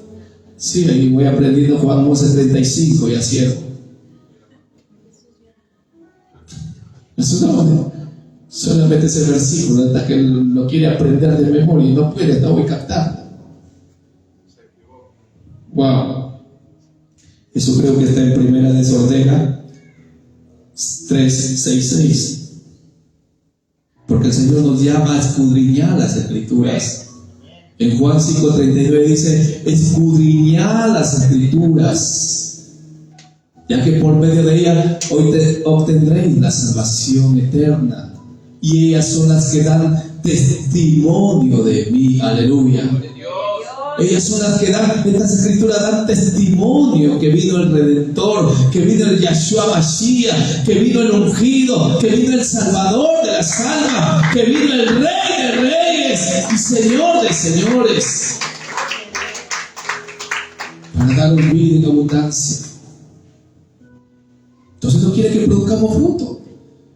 Sí, ahí voy aprendiendo Juan 11:35 y así. Eso no, solamente ese versículo, hasta que lo quiere aprender de memoria y no puede, no voy a captar. Wow. Eso creo que está en Primera de Sordega 3:6. Porque el Señor nos llama a escudriñar las Escrituras. En Juan 5:39 dice, escudriñar las Escrituras, ya que por medio de ella hoy obtendréis la salvación eterna. Y ellas son las que dan testimonio de mí. Aleluya. Ellas son las que dan, estas escrituras dan testimonio que vino el Redentor, que vino el Yahshua Mashiach, que vino el ungido, que vino el Salvador de las almas, que vino el Rey de Reyes y Señor de Señores, para dar un vida en abundancia. Entonces no quiere que produzcamos fruto,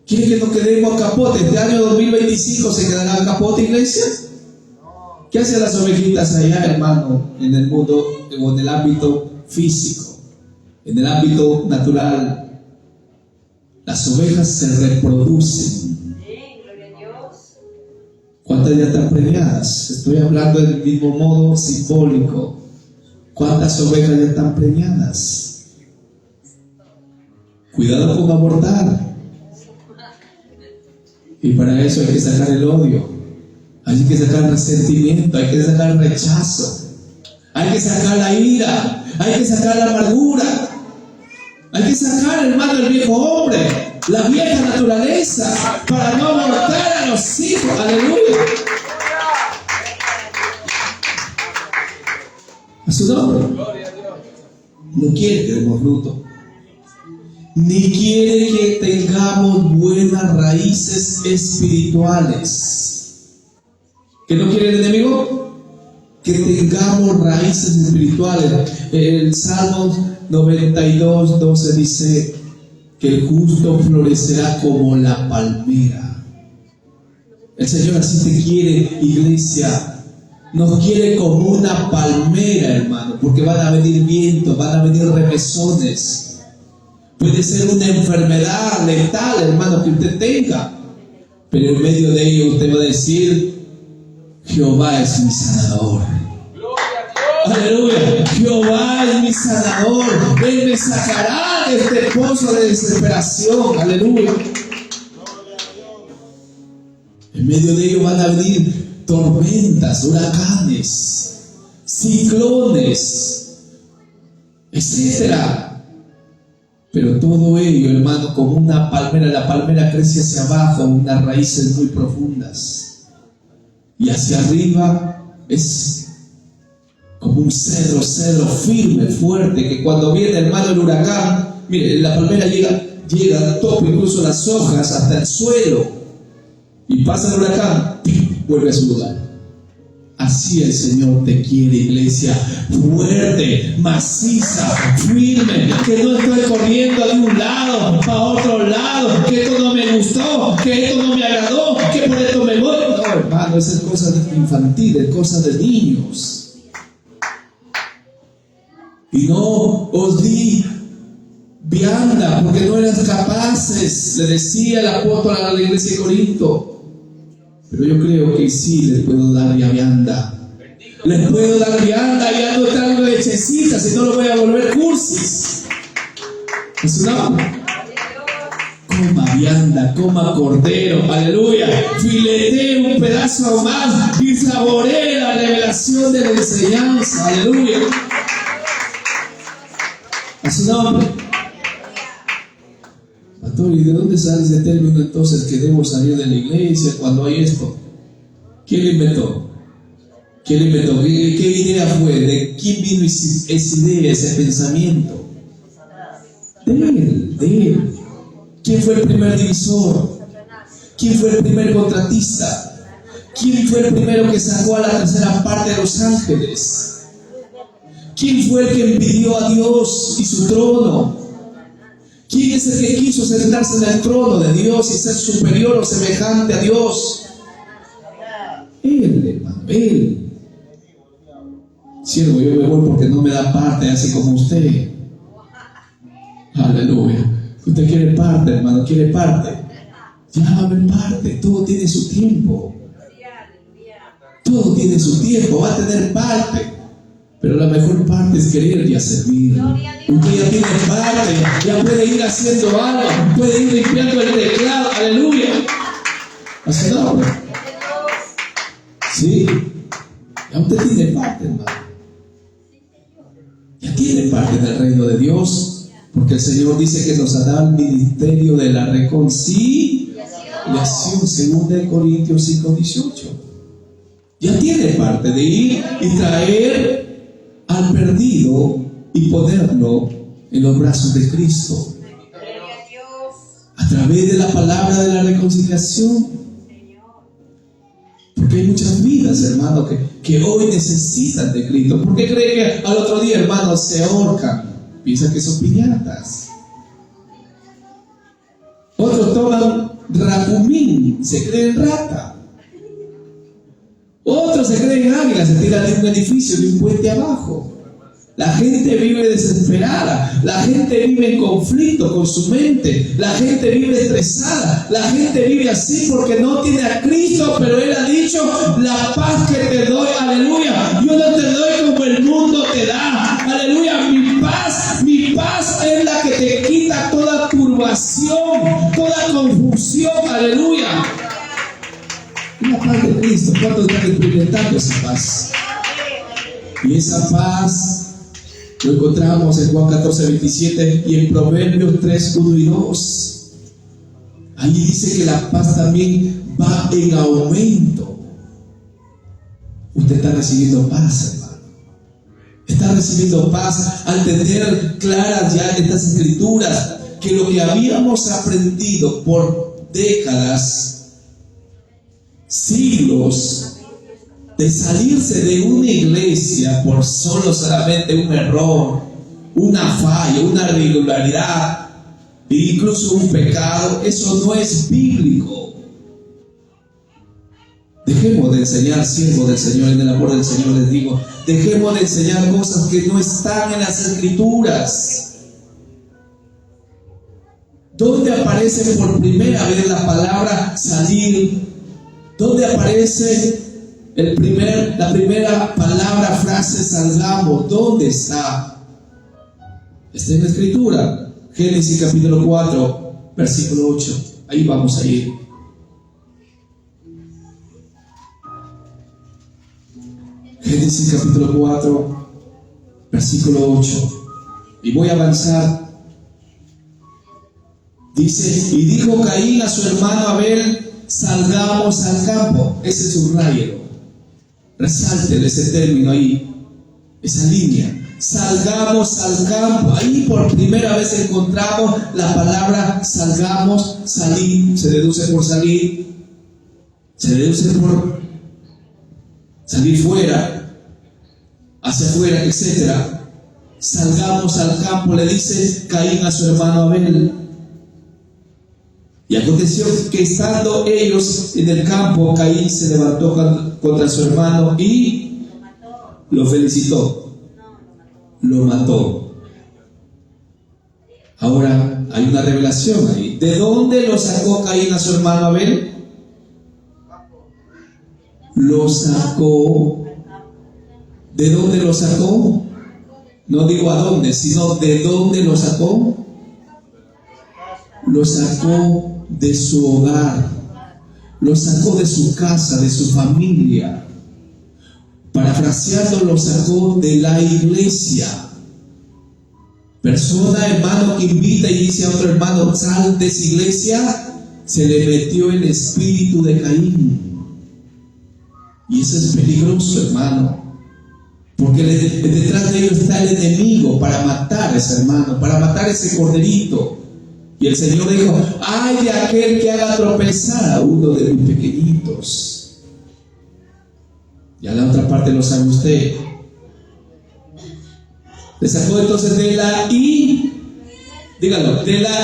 quiere que nos quedemos a capote. Este año 2025 se quedará a capote, iglesia. ¿Qué hacen las ovejitas allá, hermano, en el mundo o en el ámbito físico, en el ámbito natural? Las ovejas se reproducen. ¿Cuántas ya están preñadas? Estoy hablando del mismo modo simbólico. ¿Cuántas ovejas ya están preñadas? Cuidado con abortar. Y para eso hay que sacar el odio, hay que sacar el resentimiento, hay que sacar el rechazo, hay que sacar la ira, hay que sacar la amargura, hay que sacar, hermano, el viejo hombre, la vieja naturaleza, para no abortar a los hijos. Aleluya. A su nombre. No quiere que demos fruto, ni quiere que tengamos buenas raíces espirituales. ¿Qué no quiere el enemigo? Que tengamos raíces espirituales. El Salmo 92:12 dice que el justo florecerá como la palmera. El Señor así te quiere, iglesia. Nos quiere como una palmera, hermano, porque van a venir vientos, van a venir remesones. Puede ser una enfermedad letal, hermano, que usted tenga, pero en medio de ello usted va a decir: Jehová es mi sanador. Aleluya. Jehová es mi sanador. Él me sacará de este pozo de desesperación. Aleluya. En medio de ello van a venir tormentas, huracanes, ciclones, etcétera. Pero todo ello, hermano, como una palmera, la palmera crece hacia abajo, unas raíces muy profundas. Y hacia arriba es como un cedro firme, fuerte, que cuando viene, hermano, el huracán, mire, la palmera llega, toca incluso las hojas hasta el suelo. Y pasa el huracán, vuelve a su lugar. Así el Señor te quiere, iglesia, fuerte, maciza, firme, que no estoy corriendo de un lado para otro lado, que esto no me gustó, que esto no me agradó, que por esto me voy. No, hermano, esas cosas infantiles, cosas de niños. Y no os di vianda porque no eran capaces, le decía el apóstol a la iglesia de Corinto. Pero yo creo que sí les puedo dar ya vianda. Les puedo dar vianda, ya no traigo lechecita, si no lo voy a volver cursis. ¿Es un nombre? Coma vianda, coma cordero, aleluya. Filetee un pedazo más y saboree la revelación de la enseñanza, aleluya. ¿A su nombre? ¿Y de dónde sale ese término entonces que debo salir de la iglesia cuando hay esto? ¿Quién lo inventó? ¿Quién lo inventó? ¿Qué idea fue? ¿De quién vino esa idea, ese pensamiento? De él. ¿Quién fue el primer divisor? ¿Quién fue el primer contratista? ¿Quién fue el primero que sacó a la tercera parte de los ángeles? ¿Quién fue el que envidió a Dios y su trono? ¿Quién es el que quiso sentarse en el trono de Dios y ser superior o semejante a Dios? Él, hermano, él. Siervo, yo me voy porque no me da parte así como usted. Aleluya. Usted quiere parte, hermano, quiere parte. Llámame parte, todo tiene su tiempo. Todo tiene su tiempo, va a tener parte. Pero la mejor parte es querer y servir. Usted ya tiene parte, ya puede ir haciendo algo, puede ir limpiando el teclado, aleluya. ¿Así no? Sí, ya usted tiene parte, hermano. Ya tiene parte del reino de Dios, porque el Señor dice que nos ha dado el ministerio de la reconciliación, según de Corintios 5:18. Ya tiene parte de ir y traer al perdido y ponerlo en los brazos de Cristo a través de la palabra de la reconciliación. Porque hay muchas vidas, hermano, que hoy necesitan de Cristo. ¿Por qué cree que al otro día, hermano, se ahorcan? Piensan que son piñatas. Otros toman racumín, se creen rata. Otros se creen águilas, se tiran de un edificio, de un puente abajo. La gente vive desesperada, la gente vive en conflicto con su mente, la gente vive estresada, la gente vive así porque no tiene a Cristo, pero Él ha dicho, la paz que te doy, aleluya, yo no te doy como el mundo te da, aleluya, mi paz es la que te quita toda turbación, toda confusión, aleluya. La paz de Cristo, ¿cuántos están experimentando esa paz? Y esa paz lo encontramos en Juan 14:27 y en Proverbios 3:1 y 2. Ahí dice que la paz también va en aumento. Usted está recibiendo paz, hermano. Está recibiendo paz al tener claras ya estas escrituras, que lo que habíamos aprendido por décadas, siglos, de salirse de una iglesia por solamente un error, una falla, una irregularidad, e incluso un pecado, eso no es bíblico. Dejemos de enseñar, siervos del Señor, en el amor del Señor les digo, dejemos de enseñar cosas que no están en las escrituras. ¿Dónde aparece por primera vez la palabra salir? ¿Dónde aparece la primera palabra, frase, salgamos, ¿dónde está? Está en la Escritura. Génesis capítulo 4, versículo 8. Ahí vamos a ir. Génesis capítulo 4, versículo 8. Y voy a avanzar. Dice, y dijo Caín a su hermano Abel, salgamos al campo. Ese es un rayo. Resalte ese término ahí, esa línea. Salgamos al campo. Ahí por primera vez encontramos la palabra salgamos, salir. Se deduce por salir. Se deduce por salir fuera, hacia afuera, etc. Salgamos al campo, le dice Caín a su hermano Abel. Y aconteció que estando ellos en el campo, Caín se levantó contra su hermano y lo felicitó. Lo mató. Ahora hay una revelación ahí. ¿De dónde lo sacó Caín a su hermano Abel? Lo sacó. ¿De dónde lo sacó? No digo a dónde, sino ¿de dónde lo sacó? Lo sacó de su hogar, lo sacó de su casa, de su familia. Parafraseando, lo sacó de la iglesia. Persona, hermano, que invita y dice a otro hermano, sal de esa iglesia, se le metió el espíritu de Caín. Y eso es peligroso, hermano, porque detrás de ellos está el enemigo para matar a ese hermano, para matar a ese corderito. Y el Señor dijo, ay de aquel que haga tropezar a uno de mis pequeñitos. Ya la otra parte lo sabe usted. Le sacó entonces de la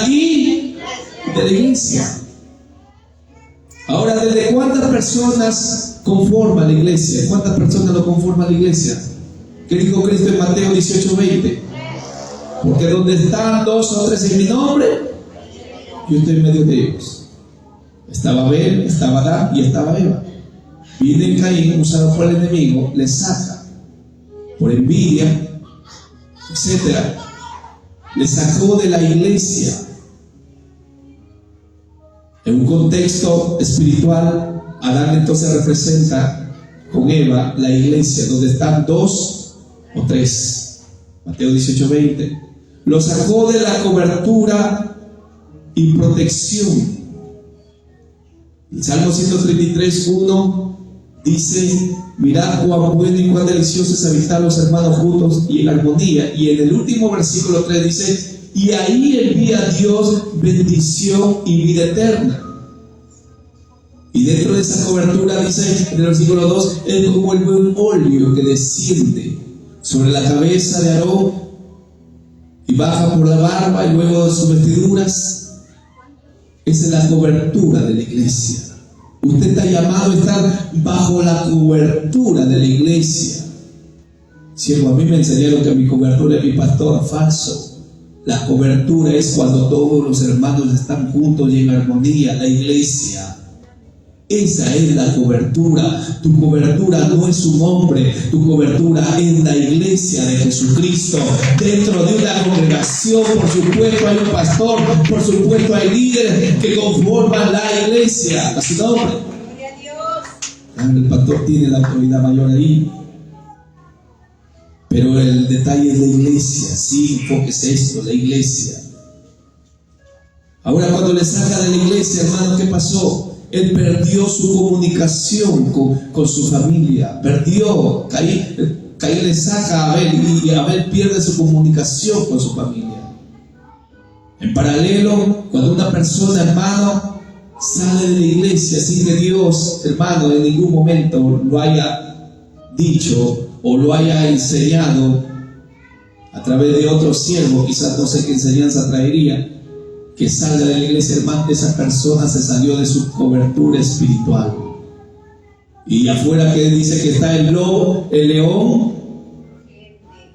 iglesia. Ahora, ¿desde cuántas personas conforma la iglesia? ¿Cuántas personas lo conforma la iglesia? ¿Qué dijo Cristo en Mateo 18:20? Porque donde están 2 o 3 en mi nombre, yo estoy en medio de ellos. Estaba Abel, estaba Adán y estaba Eva. Viene Caín, usado por el enemigo, le saca por envidia, etc. Le sacó de la iglesia. En un contexto espiritual, Adán entonces representa con Eva la iglesia, donde están 2 o 3. Mateo 18:20. Lo sacó de la cobertura y protección. El Salmo 133:1 dice, mirad cuán bueno y cuán delicioso es habitar los hermanos juntos y en armonía. Y en el último versículo 3 dice, y ahí envía Dios bendición y vida eterna. Y dentro de esa cobertura dice en el versículo 2, es como el buen óleo que desciende sobre la cabeza de Aarón y baja por la barba y luego de sus vestiduras. Esa es la cobertura de la iglesia. Usted está llamado a estar bajo la cobertura de la iglesia. Siervo, a mí me enseñaron que mi cobertura es mi pastor. Falso. La cobertura es cuando todos los hermanos están juntos y en armonía. La iglesia. Esa es la cobertura. Tu cobertura no es un hombre, tu cobertura es la iglesia de Jesucristo. Dentro de una congregación, por supuesto, hay un pastor, por supuesto, hay líderes que conforman la iglesia. A su nombre. El pastor tiene la autoridad mayor ahí. Pero el detalle es la iglesia. Sí, enfóquese esto, la iglesia. Ahora, cuando le saca de la iglesia, hermano, ¿qué pasó? Él perdió su comunicación con su familia. Perdió. Caín le saca a Abel y Abel pierde su comunicación con su familia. En paralelo, cuando una persona, hermano, sale de la iglesia sin que Dios, hermano, en ningún momento lo haya dicho o lo haya enseñado a través de otro siervo, quizás no sé qué enseñanza traería, que salga de la iglesia, hermano, esa persona se salió de su cobertura espiritual. Y afuera que dice que está el lobo, el león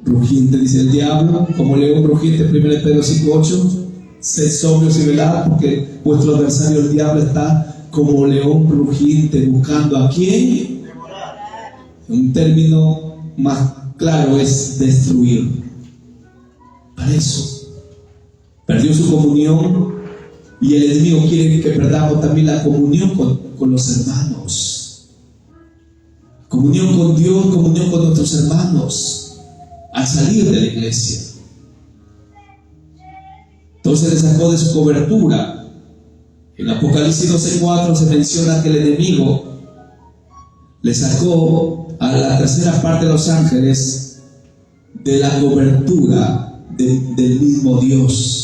rugiente, dice el diablo, como león rugiente, 1 Pedro 5:8, sed sobrios y velad, porque vuestro adversario el diablo está como león rugiente buscando a quién Un término más claro es destruir. Para eso. Perdió su comunión y el enemigo quiere que perdamos también la comunión con los hermanos. Comunión con Dios, comunión con nuestros hermanos al salir de la iglesia. Entonces le sacó de su cobertura. En Apocalipsis 12:4 se menciona que el enemigo le sacó a la tercera parte de los ángeles de la cobertura del mismo Dios.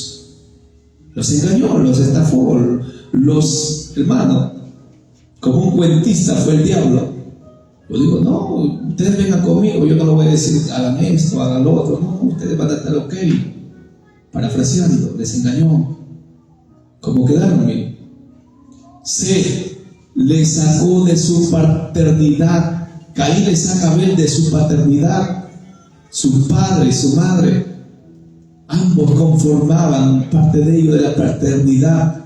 Los engañó, los estafó, los, hermano, como un cuentista fue el diablo. Yo digo, no, ustedes vengan conmigo, yo no lo voy a decir, hagan esto, hagan lo otro, no, ustedes van a estar ok. Parafraseando, les engañó. ¿Cómo quedaron bien? Se le sacó de su paternidad. Caín le saca a Abel de su paternidad. Su padre y su madre, ambos conformaban parte de ellos de la paternidad.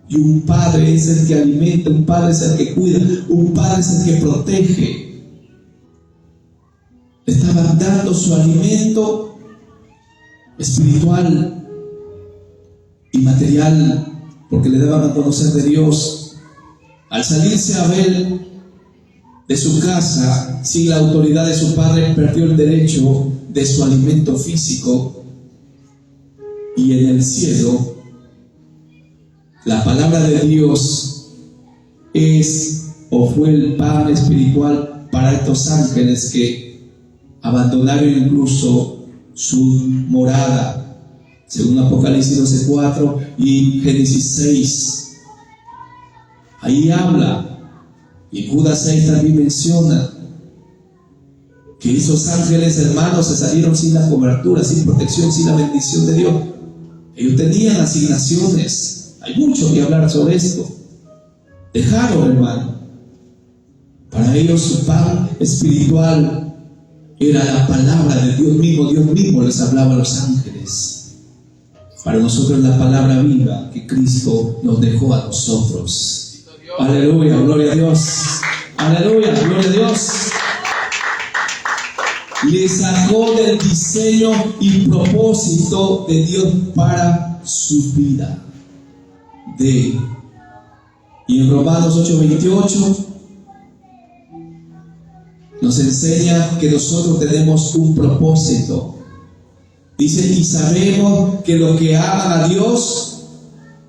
Y un padre es el que alimenta, un padre es el que cuida, un padre es el que protege. Estaban dando su alimento espiritual y material, porque le daban a conocer de Dios. Al salirse Abel de su casa, sin la autoridad de su padre, perdió el derecho de su alimento físico. Y en el cielo, la palabra de Dios es o fue el pan espiritual para estos ángeles que abandonaron incluso su morada, según Apocalipsis 12:4 y Génesis 6. Ahí habla, y Judas 6 también menciona que esos ángeles, hermanos, se salieron sin la cobertura, sin protección, sin la bendición de Dios. Ellos tenían asignaciones. Hay mucho que hablar sobre esto. Dejaron, hermano. Para ellos su pan espiritual era la palabra de Dios mismo les hablaba a los ángeles. Para nosotros la palabra viva que Cristo nos dejó a nosotros. Aleluya, gloria a Dios. Aleluya, gloria a Dios. Le sacó del diseño y propósito de Dios para su vida. Y en Romanos 8:28 nos enseña que nosotros tenemos un propósito. Dice, y sabemos que los que aman a Dios,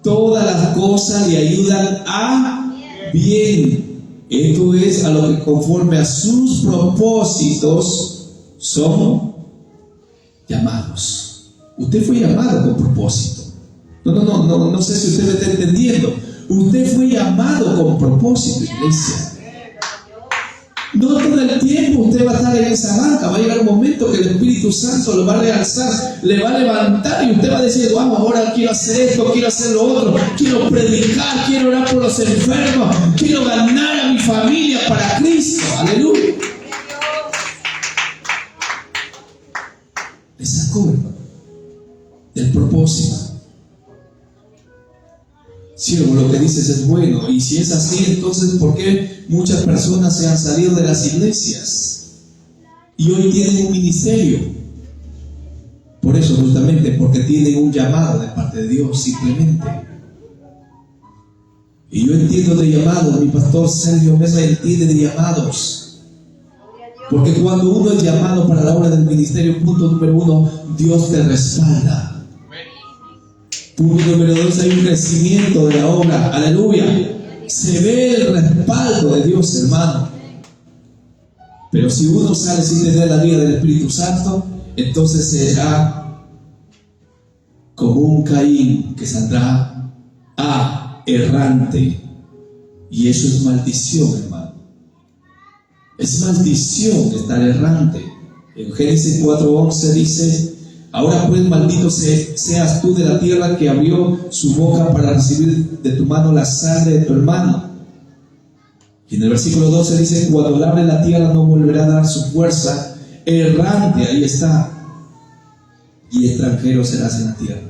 todas las cosas le ayudan a bien. Esto es a lo que conforme a sus propósitos somos llamados. Usted fue llamado con propósito. No sé si usted me está entendiendo. Usted fue llamado con propósito, iglesia. No todo el tiempo usted va a estar en esa banca. Va a llegar un momento que el Espíritu Santo lo va a realzar, le va a levantar y usted va a decir, vamos, ahora quiero hacer esto, quiero hacer lo otro, quiero predicar, quiero orar por los enfermos, quiero ganar a mi familia para Cristo. Aleluya. Le sacó, hermano, del propósito. Siervo, lo que dices es bueno, y si es así, entonces ¿por qué muchas personas se han salido de las iglesias y hoy tienen un ministerio? Por eso, justamente, porque tienen un llamado de parte de Dios, simplemente. Y yo entiendo de llamados, mi pastor Sergio Mesa entiende de llamados, porque cuando uno es llamado para la obra del ministerio, punto número 1, Dios te respalda. Punto número 2, hay un crecimiento de la obra. Aleluya. Se ve el respaldo de Dios, hermano. Pero si uno sale sin tener la vida del Espíritu Santo, entonces será como un Caín que saldrá errante. Y eso es maldición, hermano. Es maldición estar errante. En Génesis 4:11 dice, ahora pues maldito seas tú de la tierra que abrió su boca para recibir de tu mano la sangre de tu hermano. Y en el versículo 12 dice, cuando labre la tierra no volverá a dar su fuerza, errante, ahí está, y extranjero serás en la tierra.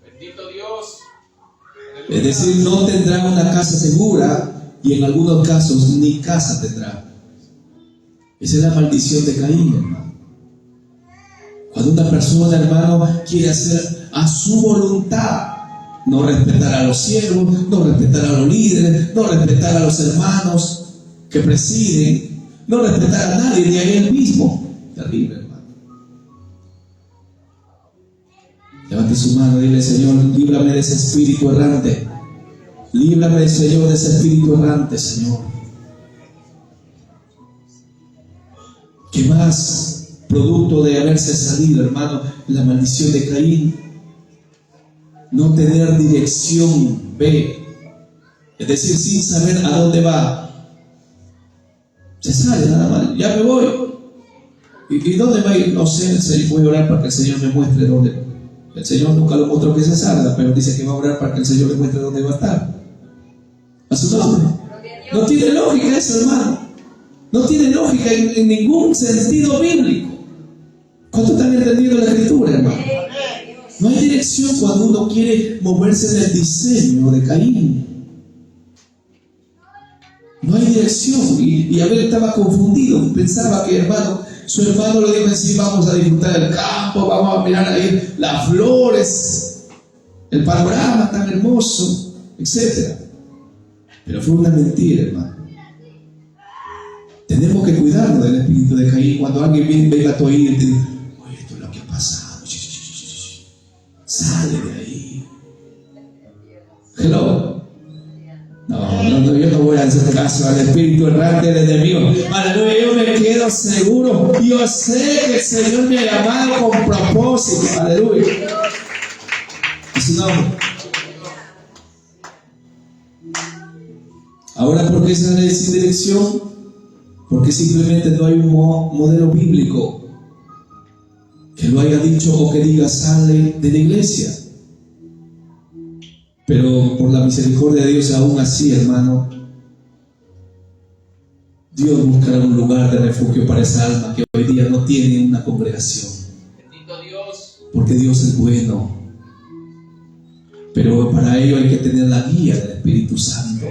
Bendito Dios. Es decir, no tendrá una casa segura y en algunos casos ni casa tendrá. Esa es la maldición de Caín, hermano. Cuando una persona, hermano, quiere hacer a su voluntad, no respetar a los siervos, no respetar a los líderes, no respetar a los hermanos que presiden, no respetar a nadie, ni a él mismo. Terrible, hermano. Levante su mano y dile: Señor, líbrame de ese espíritu errante. Líbrame, Señor, de ese espíritu errante, Señor. ¿Qué más? Producto de haberse salido, hermano, la maldición de Caín. No tener dirección, ve. Es decir, sin saber a dónde va. Se sale nada más. Ya me voy. ¿Y dónde va a ir? No sé, voy a orar para que el Señor me muestre dónde. El Señor nunca lo mostró que se salga, pero dice que va a orar para que el Señor le muestre dónde va a estar. A su nombre. No tiene lógica eso, hermano. No tiene lógica en ningún sentido bíblico. ¿Cuánto están entendiendo la escritura, hermano? No hay dirección cuando uno quiere moverse en el diseño de Caín. No hay dirección. Y Abel estaba confundido. Pensaba que, hermano, su hermano le dijo así: vamos a disfrutar del campo, vamos a mirar ahí las flores, el panorama tan hermoso, etc. Pero fue una mentira, hermano. Tenemos que cuidarnos del espíritu de Caín. Cuando alguien venga a tu oído y te dice: oye, esto es lo que ha pasado, sale de ahí. Hello. No, yo no voy a hacer caso al espíritu errante del enemigo. Aleluya, yo me quedo seguro. Yo sé que el Señor me ha llamado con propósito. Aleluya. En su nombre. Ahora, ¿por qué sale sin dirección? Porque simplemente no hay un modelo bíblico que lo haya dicho o que diga: sale de la iglesia. Pero por la misericordia de Dios, aún así, hermano, Dios buscará un lugar de refugio para esa alma que hoy día no tiene una congregación. Bendito Dios. Porque Dios es bueno. Pero para ello hay que tener la guía del Espíritu Santo.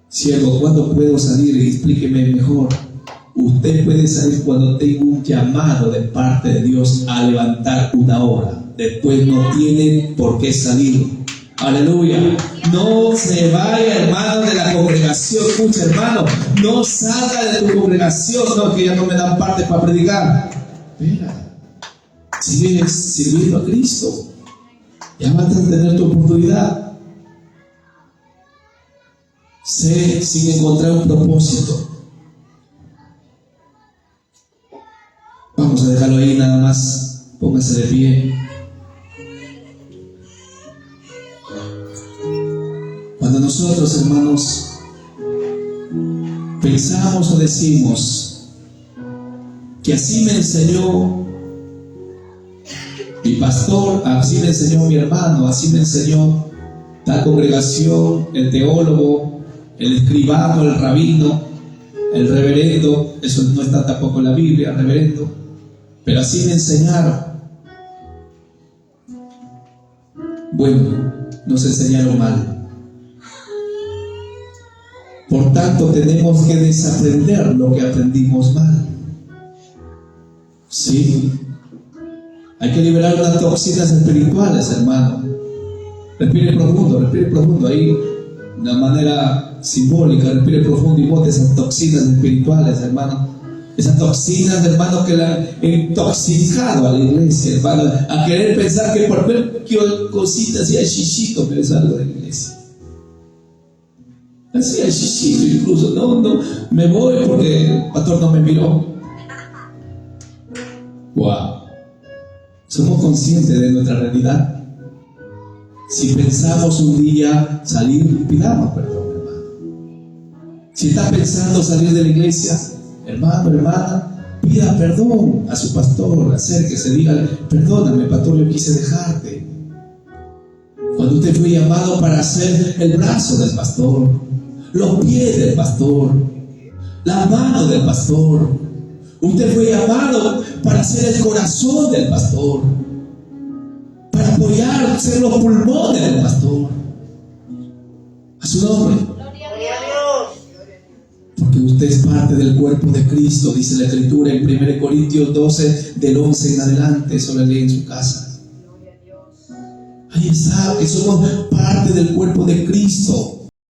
Siervo, ¿cuándo puedo salir? Explíqueme mejor. Usted puede salir cuando tenga un llamado de parte de Dios a levantar una hora. Después no tiene por qué salir. Aleluya. No se vaya, hermano, de la congregación. Escucha, hermano, no salga de tu congregación. No, que ya no me dan parte para predicar. Espera, sigue sirviendo a Cristo. Ya vas a tener tu oportunidad. Sé sin encontrar un propósito. Vamos a dejarlo ahí nada más. Póngase de pie. Cuando nosotros, hermanos, pensamos o decimos que así me enseñó mi pastor, así me enseñó mi hermano, así me enseñó tal congregación, el teólogo, el escribano, el rabino, el reverendo, eso no está tampoco en la Biblia, reverendo, pero así me enseñaron. Bueno, nos enseñaron mal. Por tanto, tenemos que desaprender lo que aprendimos mal. Sí. Hay que liberar las toxinas espirituales, hermano. Respire profundo. Ahí, de una manera simbólica, respire profundo y bote esas toxinas espirituales, hermano. Esas toxinas, hermano, que la han intoxicado a la iglesia, hermano. A querer pensar que por cualquier cosita así, chichito, me salgo de la iglesia. Así es, chichito, incluso, no, me voy porque el pastor no me miró. Wow. ¿Somos conscientes de nuestra realidad? Si pensamos un día salir, pidamos perdón, hermano. Si está pensando salir de la iglesia, hermano, hermana, pida perdón a su pastor, acérquese, dígale: perdóname, pastor, yo quise dejarte. Cuando usted fue llamado para ser el brazo del pastor, los pies del pastor, la mano del pastor. Usted fue llamado para ser el corazón del pastor, para apoyar, ser los pulmones del pastor. A su nombre. Gloria a Dios. ¿Por Porque usted es parte del cuerpo de Cristo, dice la Escritura en 1 Corintios 12, del 11 en adelante. Eso lo lee en su casa. Ahí está, que somos parte del cuerpo de Cristo.